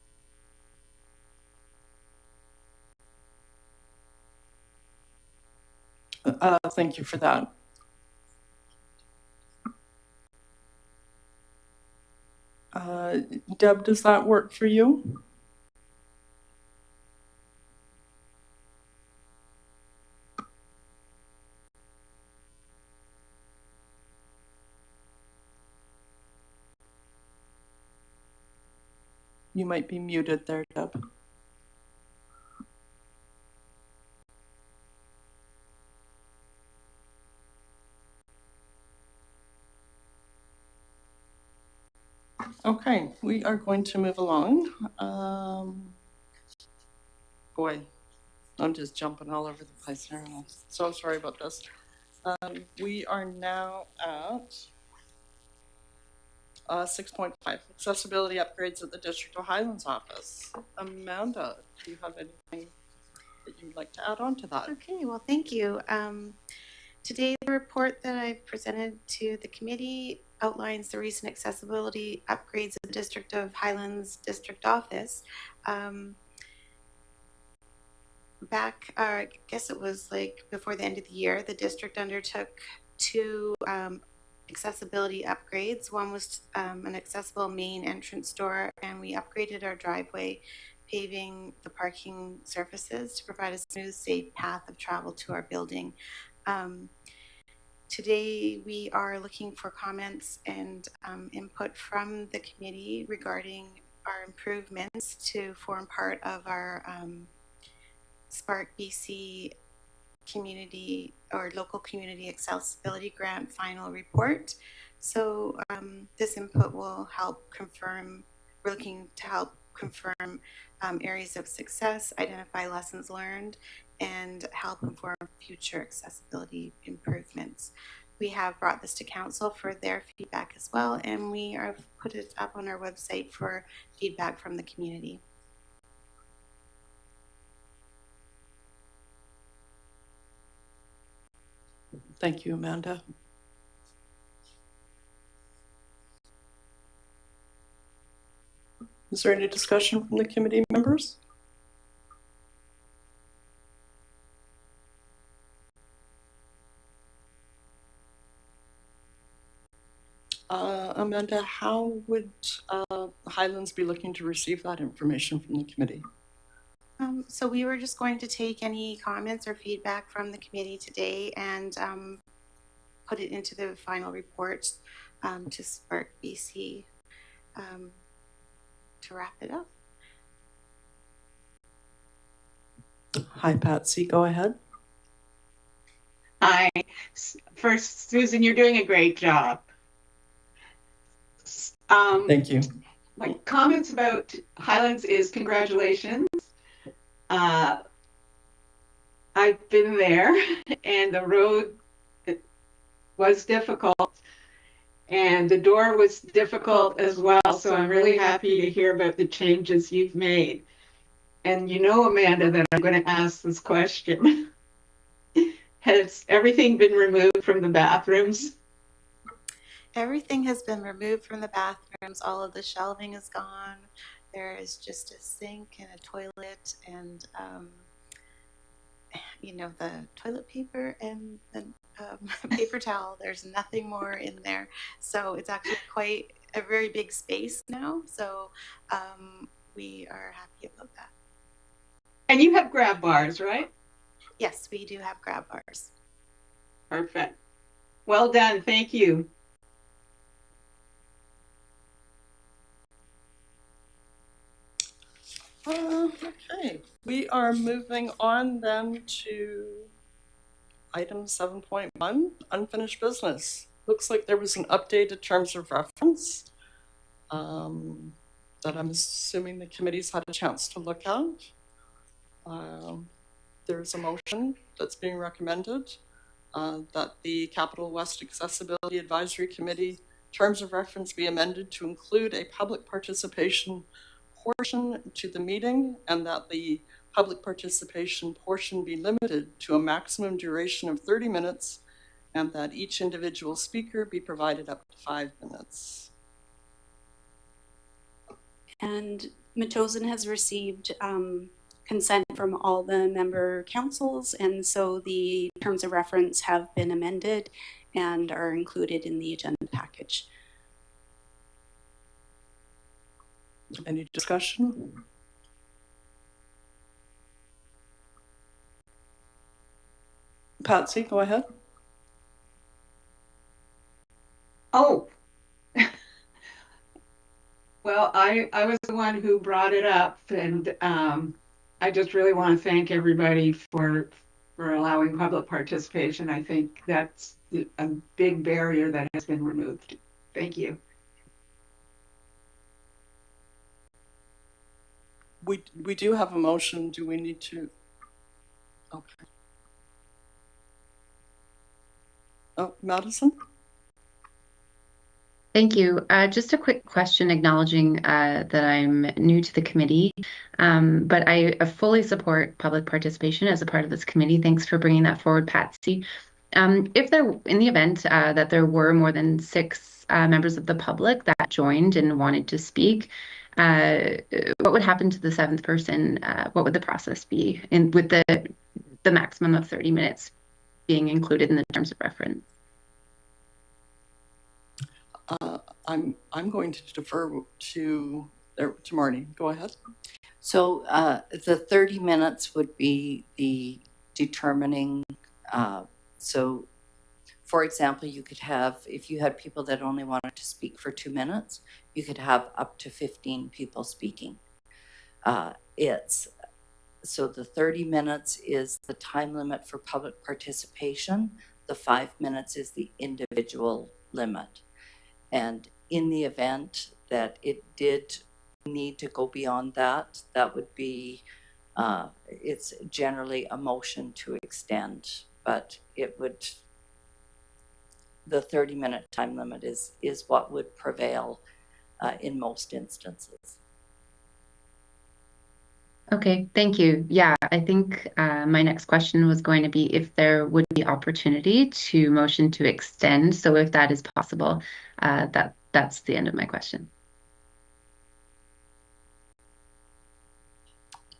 Thank you for that. Deb, does that work for you? You might be muted there, Deb. Okay, we are going to move along. Boy, I'm just jumping all over the place here. I'm so sorry about this. We are now at 6.5, accessibility upgrades at the District of Highlands office. Amanda, do you have anything that you'd like to add on to that? Okay, well, thank you. Today, the report that I presented to the committee outlines the recent accessibility upgrades of the District of Highlands District Office. Back, I guess it was like before the end of the year, the district undertook two accessibility upgrades. One was an accessible main entrance door, and we upgraded our driveway, paving the parking surfaces to provide a smooth, safe path of travel to our building. Today, we are looking for comments and input from the committee regarding our improvements to form part of our Spark BC community or local community accessibility grant final report. So this input will help confirm, we're looking to help confirm areas of success, identify lessons learned, and help inform future accessibility improvements. We have brought this to council for their feedback as well, and we have put it up on our website for feedback from the community. Thank you, Amanda. Is there any discussion from the committee members? Amanda, how would Highlands be looking to receive that information from the committee? So we were just going to take any comments or feedback from the committee today and put it into the final report to Spark BC to wrap it up. Hi, Patsy, go ahead. Hi. First, Susan, you're doing a great job. Thank you. My comments about Highlands is congratulations. I've been there and the road was difficult and the door was difficult as well. So I'm really happy to hear about the changes you've made. And you know, Amanda, that I'm going to ask this question. Has everything been removed from the bathrooms? Everything has been removed from the bathrooms. All of the shelving is gone. There is just a sink and a toilet and, you know, the toilet paper and the paper towel. There's nothing more in there. So it's actually quite a very big space now. So we are happy about that. And you have grab bars, right? Yes, we do have grab bars. Perfect. Well done. Thank you. Okay, we are moving on then to item 7.1, unfinished business. Looks like there was an updated terms of reference that I'm assuming the committee's had a chance to look at. There's a motion that's being recommended that the Capital West Accessibility Advisory Committee terms of reference be amended to include a public participation portion to the meeting, and that the public participation portion be limited to a maximum duration of 30 minutes, and that each individual speaker be provided up to 5 minutes. And Metchosin has received consent from all the member councils, and so the terms of reference have been amended and are included in the agenda package. Any discussion? Patsy, go ahead. Oh, well, I was the one who brought it up, and I just really want to thank everybody for allowing public participation. I think that's a big barrier that has been removed. Thank you. We do have a motion. Do we need to? Okay. Oh, Madison? Thank you. Just a quick question acknowledging that I'm new to the committee, but I fully support public participation as a part of this committee. Thanks for bringing that forward, Patsy. If there, in the event that there were more than 6 members of the public that joined and wanted to speak, what would happen to the 7th person? What would the process be with the maximum of 30 minutes being included in the terms of reference? I'm going to defer to Marnie. Go ahead. So the 30 minutes would be the determining. So, for example, you could have, if you had people that only wanted to speak for 2 minutes, you could have up to 15 people speaking. So the 30 minutes is the time limit for public participation. The 5 minutes is the individual limit. And in the event that it did need to go beyond that, that would be, it's generally a motion to extend, but it would, the 30-minute time limit is what would prevail in most instances. Okay, thank you. Yeah, I think my next question was going to be if there would be opportunity to motion to extend. So if that is possible, that's the end of my question.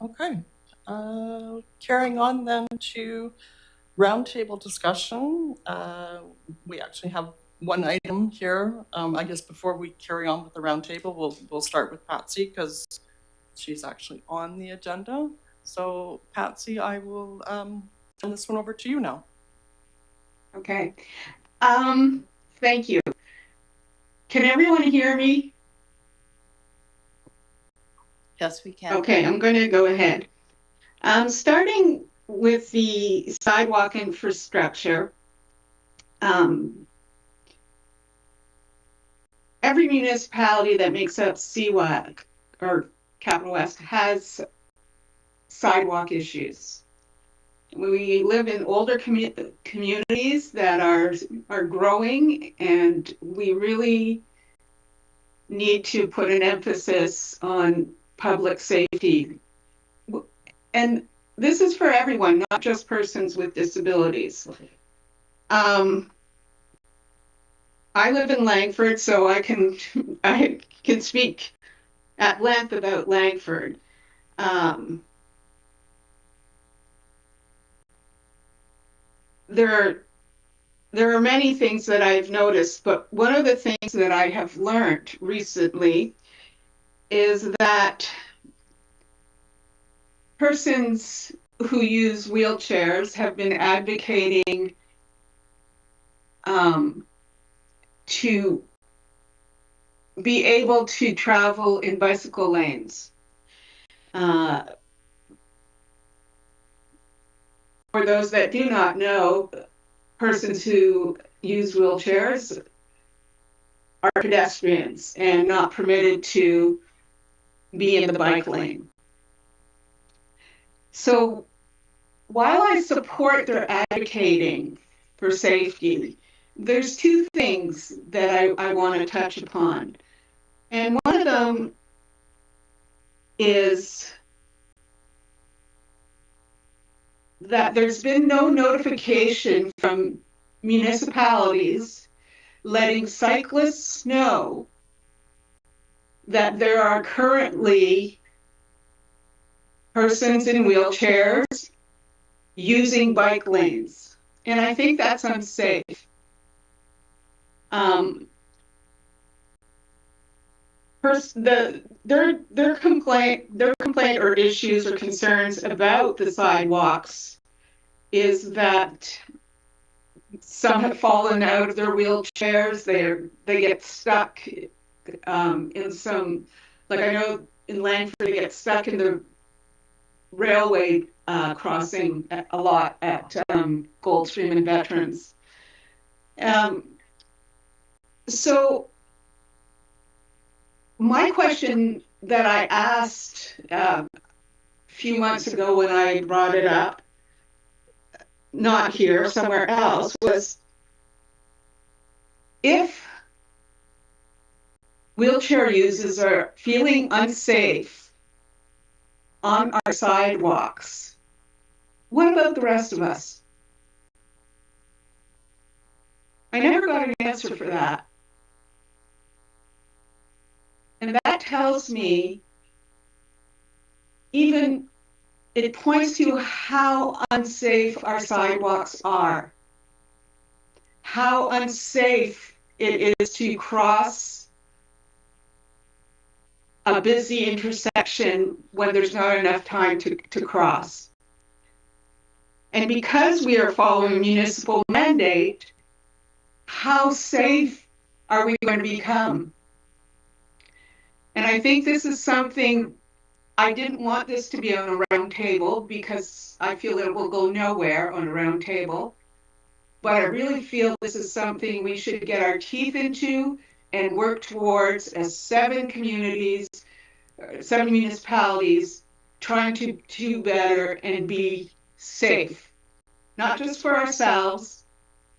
Okay. Carrying on then to roundtable discussion. We actually have one item here. I guess before we carry on with the roundtable, we'll start with Patsy because she's actually on the agenda. So Patsy, I will turn this one over to you now. Okay. Thank you. Can everyone hear me? Yes, we can. Okay, I'm going to go ahead. Starting with the sidewalk infrastructure, every municipality that makes up CWAC or Capital West has sidewalk issues. We live in older communities that are growing, and we really need to put an emphasis on public safety. And this is for everyone, not just persons with disabilities. I live in Langford, so I can speak at length about Langford. There are many things that I've noticed, but one of the things that I have learned recently is that persons who use wheelchairs have been advocating to be able to travel in bicycle lanes. For those that do not know, persons who use wheelchairs are pedestrians and not permitted to be in the bike lane. So while I support their advocating for safety, there's two things that I want to touch upon. And one of them is that there's been no notification from municipalities letting cyclists know that there are currently persons in wheelchairs using bike lanes. And I think that's unsafe. Their complaint or issues or concerns about the sidewalks is that some have fallen out of their wheelchairs. They get stuck in some, like I know in Langford, they get stuck in the railway crossing a lot at Goldstream and Veterans. So my question that I asked a few months ago when I brought it up, not here, somewhere else, was if wheelchair users are feeling unsafe on our sidewalks, what about the rest of us? I never got an answer for that. And that tells me, even it points to how unsafe our sidewalks are, how unsafe it is to cross a busy intersection when there's not enough time to cross. And because we are following municipal mandate, how safe are we going to become? And I think this is something, I didn't want this to be on a round table because I feel it will go nowhere on a round table. But I really feel this is something we should get our teeth into and work towards as 7 municipalities trying to do better and be safe, not just for ourselves,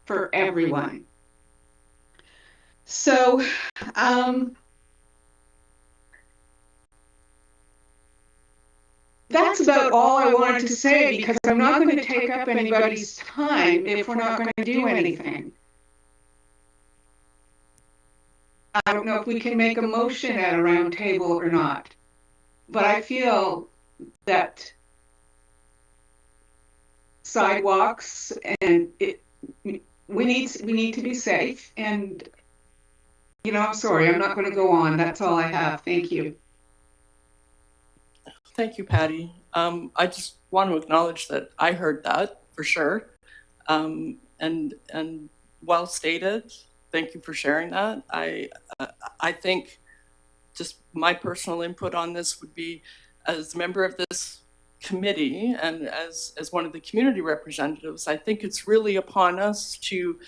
for everyone. So, that's about all I wanted to say because I'm not going to take up anybody's time if we're not going to do anything. I don't know if we can make a motion at a round table or not, but I feel that sidewalks and we need to be safe. And I'm sorry, I'm not going to go on. That's all I have. Thank you. Thank you, Patty. I just want to acknowledge that I heard that for sure. And well stated. Thank you for sharing that. I think just my personal input on this would be, as a member of this committee and as one of the community representatives, I think it's really upon us to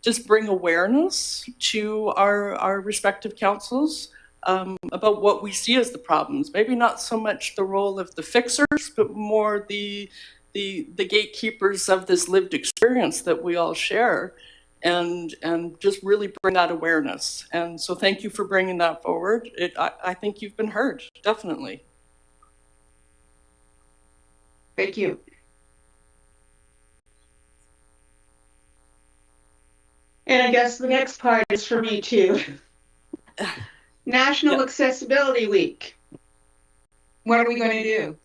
just bring awareness to our respective councils about what we see as the problems. Maybe not so much the role of the fixers, but more the gatekeepers of this lived experience that we all share, and just really bring that awareness. And so thank you for bringing that forward. I think you've been heard, definitely. Thank you. And I guess the next part is for me too. National Accessibility Week. What are we going to do?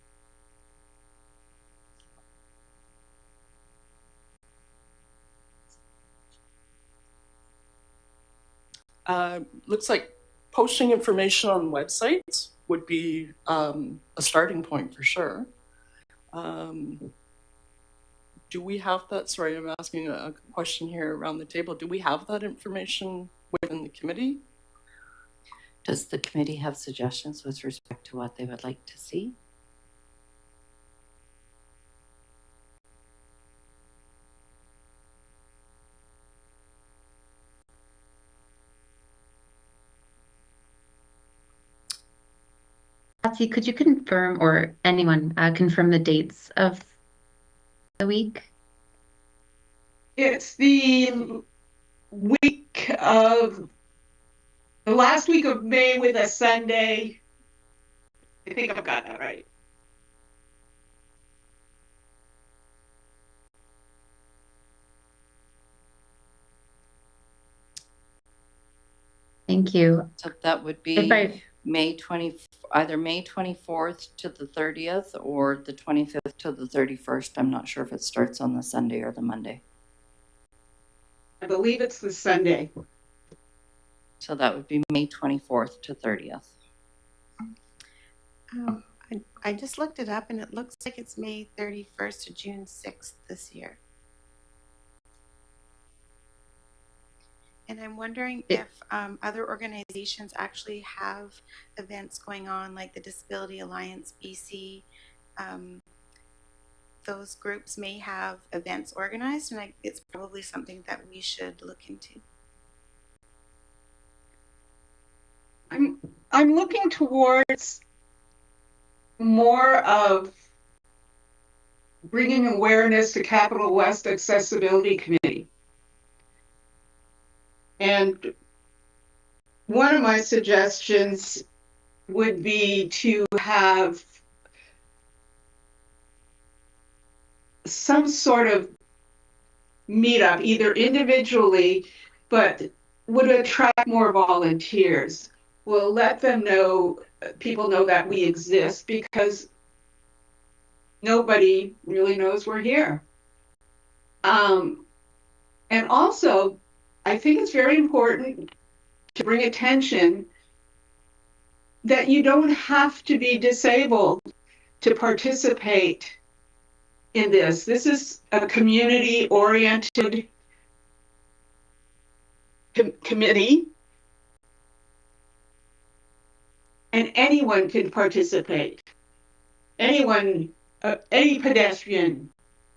Looks like posting information on websites would be a starting point for sure. Do we have that? Sorry, I'm asking a question here around the table. Do we have that information within the committee? Does the committee have suggestions with respect to what they would like to see? Patsy, could you confirm, or anyone confirm the dates of the week? It's the last week of May with a Sunday. I think I've got that right. Thank you. So that would If be either May 24th to the 30th or the 25th to the 31st. I'm not sure if it starts on the Sunday or the Monday. I believe it's the Sunday. So that would be May 24th to 30th. I just looked it up and it looks like it's May 31st to June 6th this year. And I'm wondering if other organizations actually have events going on, like the Disability Alliance BC. Those groups may have events organized, and it's probably something that we should look into. I'm looking towards more of bringing awareness to Capital West Accessibility Committee. And one of my suggestions would be to have some sort of meetup, either individually, but would attract more volunteers. We'll let them know, people know that we exist, because nobody really knows we're here. And also, I think it's very important to bring attention that you don't have to be disabled to participate in this. This is a community-oriented committee, and anyone can participate. Anyone, any pedestrian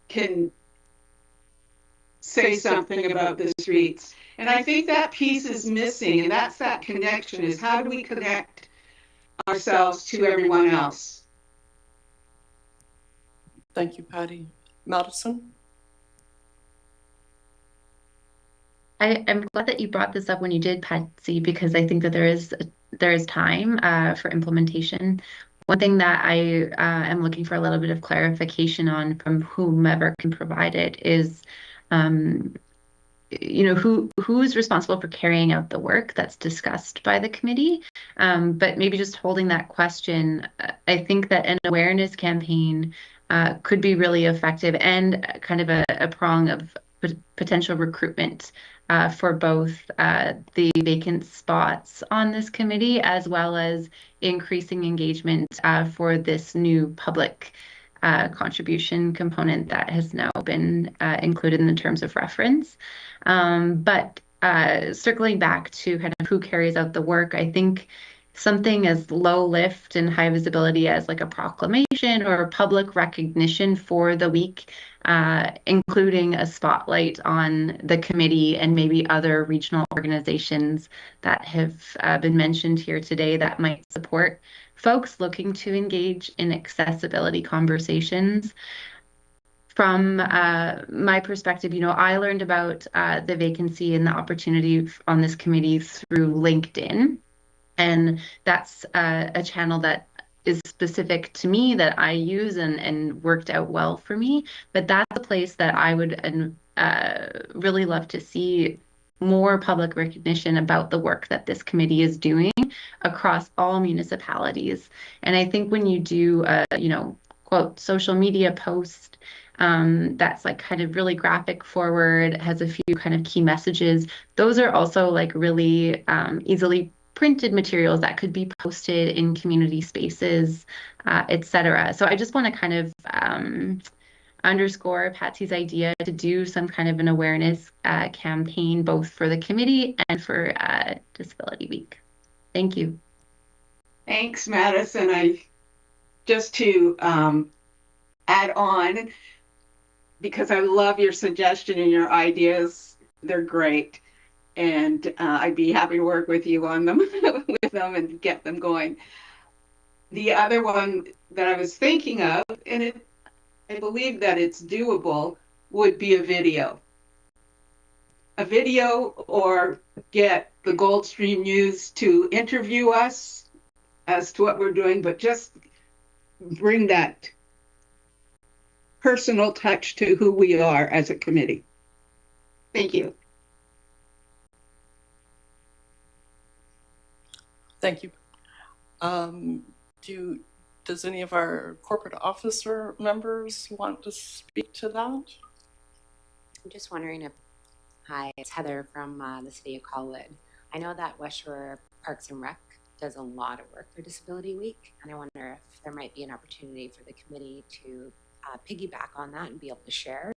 can say something about the streets. And I think that piece is missing, and that's that connection, is how do we connect ourselves to everyone else? Thank you, Patty. Madison? I'm glad that you brought this up when you did, Patsy, because I think that there is time for implementation. One thing that I am looking for a little bit of clarification on from whomever can provide it is, who's responsible for carrying out the work that's discussed by the committee. But maybe just holding that question, I think that an awareness campaign could be really effective, and kind of a prong of potential recruitment for both the vacant spots on this committee, as well as increasing engagement for this new public contribution component that has now been included in the terms of reference. But circling back to kind of who carries out the work, I think something as low lift and high visibility as like a proclamation or a public recognition for the week, including a spotlight on the committee and maybe other regional organizations that have been mentioned here today that might support folks looking to engage in accessibility conversations. From my perspective, I learned about the vacancy and the opportunity on this committee through LinkedIn. And that's a channel that is specific to me that I use and worked out well for me. But that's a place that I would really love to see more public recognition about the work that this committee is doing across all municipalities. And I think when you do quote, social media post that's like kind of really graphic forward, has a few kind of key messages, those are also like really easily printed materials that could be posted in community spaces, etc. So I just want to kind of underscore Patsy's idea to do some kind of an awareness campaign, both for the committee and for Disability Week. Thank you. Thanks, Madison. Just to add on, because I love your suggestion and your ideas, they're great. And I'd be happy to work with you on them, and get them going. the other one that I was thinking of, and I believe that it's doable, would be a video. A video, or get the Goldstream News to interview us as to what we're doing, but just bring that personal touch to who we are as a committee. Thank you. Thank you. Does any of our corporate officer members want to speak to that? I'm just wondering if, hi, it's Heather from the city of Colwood. I know that West Shore Parks and Rec does a lot of work for Disability Week, and I wonder if there might be an opportunity for the committee to piggyback on that and be able to share,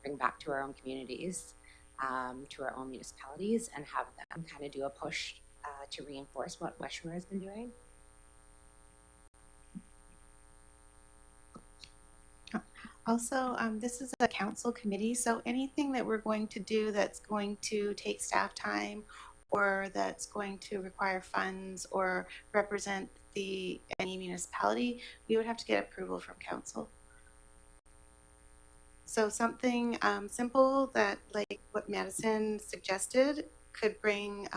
bring back to our own communities, to our own municipalities, and have them kind of do a push to reinforce what West Shore has been doing. Also, this is a council committee, so anything that we're going to do that's going to take staff time or that's going to require funds or represent any municipality, we would have to get approval from council. So something simple that, like what Madison suggested, could bring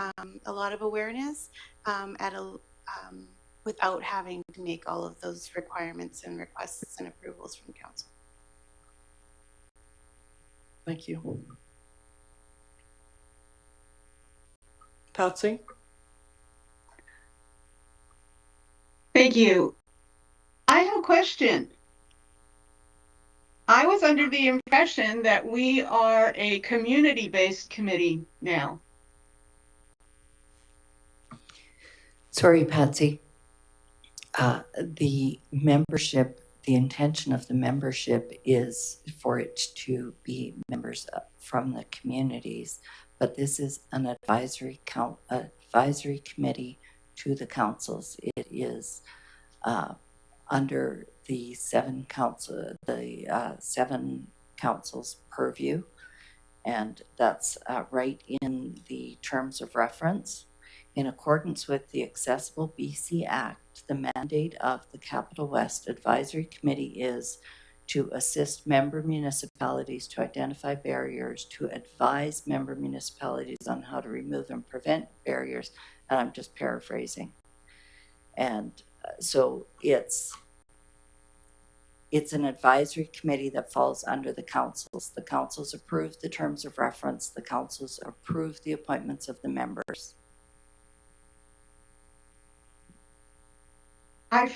a lot of awareness without having to make all of those requirements and requests and approvals from council. Thank you. Patsy? Thank you. I have a question. I was under the impression that we are a community-based committee now. Sorry, Patsy. The membership, the intention of the membership is for it to be members from the communities, but this is an advisory committee to the councils. It is under the seven councils purview, and that's right in the terms of reference. In accordance with the Accessible BC Act, the mandate of the Capital West Advisory Committee is to assist member municipalities to identify barriers, to advise member municipalities on how to remove and prevent barriers, and I'm just paraphrasing. And so it's an advisory committee that falls under the councils. The councils approve the terms of reference. The councils approve the appointments of the members. I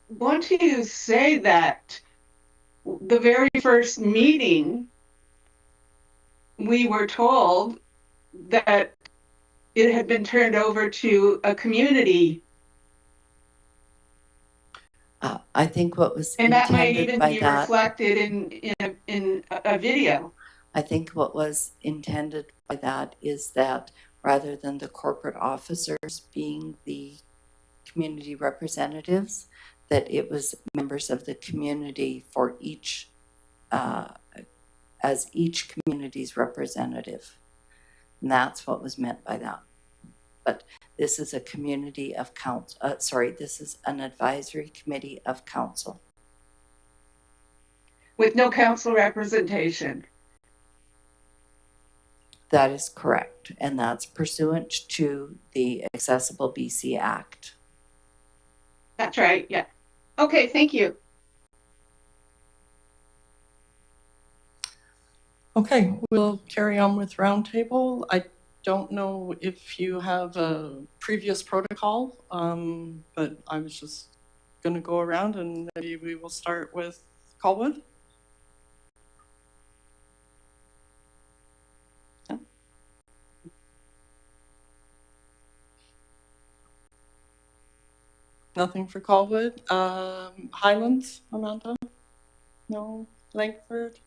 want to say that the very first meeting, we were told that it had been turned over to a community. I think what was and that might intended even by be that, reflected in a video. I think what was intended by that is that rather than the corporate officers being the community representatives, that it was members of the community for each, as each community's representative. And that's what was meant by that. But this is a community of council, this is an advisory committee of council. With no council representation. That is correct. And that's pursuant to the Accessible BC Act. That's right, yeah. Okay, thank you. Okay, we'll carry on with roundtable. I don't know if you have a previous protocol, but I was just going to go around and maybe we will start with Colwood. Yeah. Nothing for Colwood. Highlands, Amanda? No? Langford?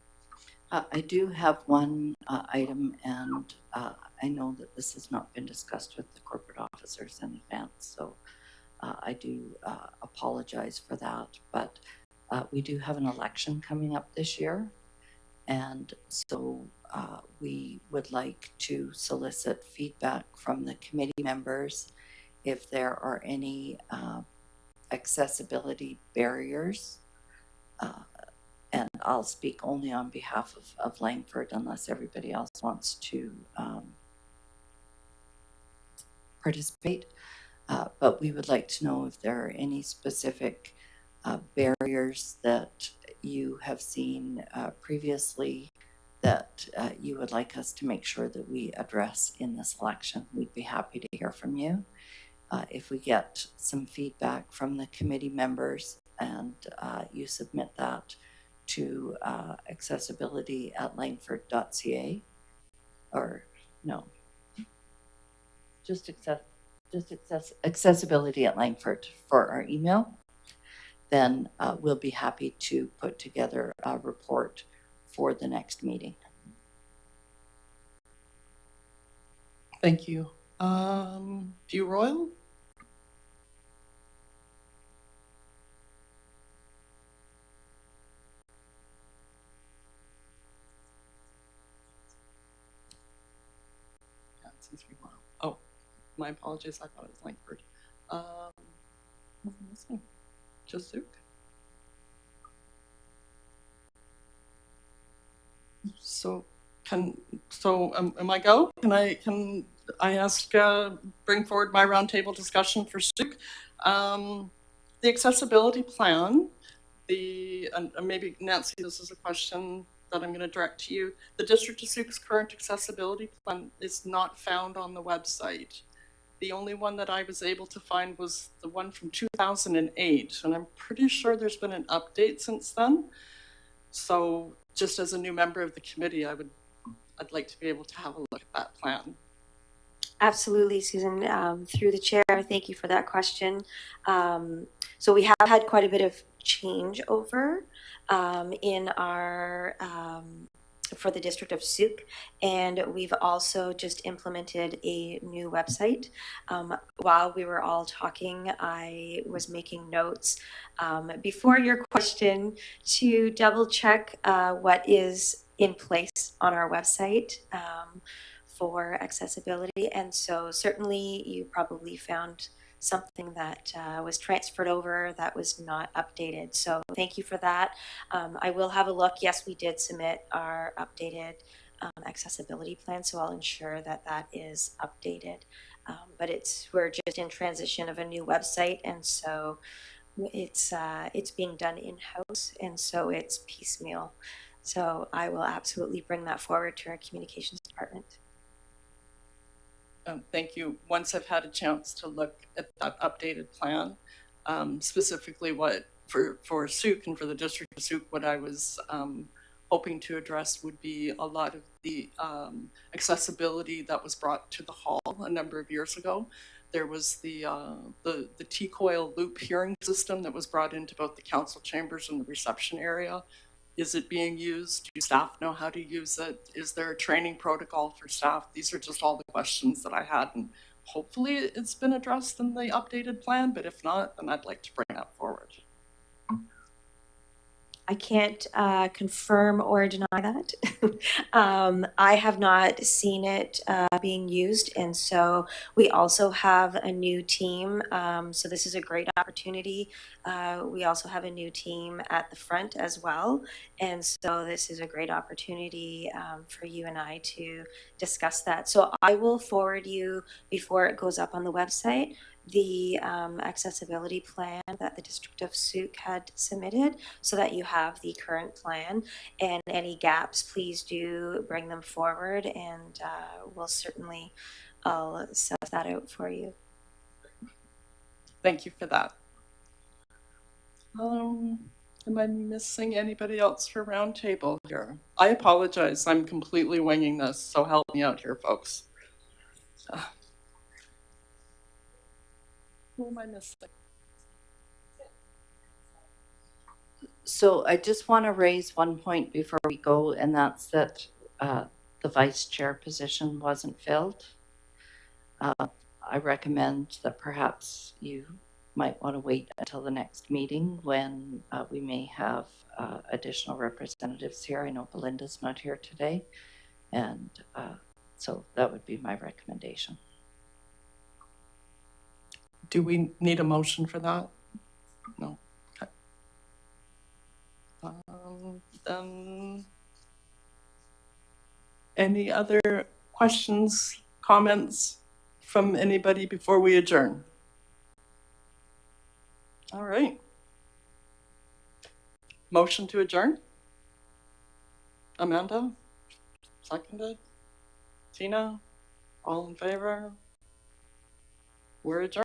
I do have one item, and I know that this has not been discussed with the corporate officers in advance, so I do apologize for that. But we do have an election coming up this year, and so we would like to solicit feedback from the committee members if there are any accessibility barriers. And I'll speak only on behalf of Langford unless everybody else wants to participate. But we would like to know if there are any specific barriers that you have seen previously that you would like us to make sure that we address in this election. We'd be happy to hear from you. If we get some feedback from the committee members and you submit that to accessibility@langford.ca, or no, just accessibility@Langford for our email, then we'll be happy to put together a report for the next meeting. Thank you. View Royal? Yeah, it seems to be Royal. Oh, my apologies. I thought it was Langford. What am I missing? Jasuk? So am I go? Can I ask bring forward my roundtable discussion for Suk? The accessibility plan, and maybe Nancy, this is a question that I'm going to direct to you. The District of Suk's current accessibility plan is not found on the website. The only one that I was able to find was the one from 2008, and I'm pretty sure there's been an update since then. So just as a new member of the committee, I'd like to be able to have a look at that plan. Absolutely, Susan. Through the chair, thank you for that question. So we have had quite a bit of change over in our for the District of Suk, and we've also just implemented a new website. While we were all talking, I was making notes before your question to double check what is in place on our website for accessibility. And so certainly you probably found something that was transferred over that was not updated. So thank you for that. I will have a look. Yes, we did submit our updated accessibility plan, so I'll ensure that that is updated. But we're just in transition of a new website, and so it's being done in-house, and so it's piecemeal. So I will absolutely bring that forward to our communications department. Thank you. Once I've had a chance to look at that updated plan, specifically what for Suk and for the District of Suk, what I was hoping to address would be a lot of the accessibility that was brought to the hall a number of years ago. There was the T-coil loop hearing system that was brought into both the council chambers and the reception area. Is it being used? Do staff know how to use it? Is there a training protocol for staff? These are just all the questions that I had, and hopefully it's been addressed in the updated plan, but if not, then I'd like to bring that forward. I can't confirm or deny that. I have not seen it being used, and so we also have a new team. So this is a great opportunity. We also have a new team at the front as well, and so this is a great opportunity for you and I to discuss that. So I will forward you, before it goes up on the website, the accessibility plan that the District of Suk had submitted, so that you have the current plan, and any gaps, please do bring them forward, and I'll suss that out for you. Thank you for that. Am I missing anybody else for roundtable here? I apologize, I'm completely winging this, so help me out here, folks. Who am I missing? So I just want to raise one point before we go, and that's that the vice chair position wasn't filled. I recommend that perhaps you might want to wait until the next meeting when we may have additional representatives here. I know Belinda's not here today, and so that would be my recommendation. Do we need a motion for that? No. Okay. Any other questions, comments from anybody before we adjourn? All right. Motion to adjourn? Amanda? Seconded? Tina? All in favor? We're adjourned.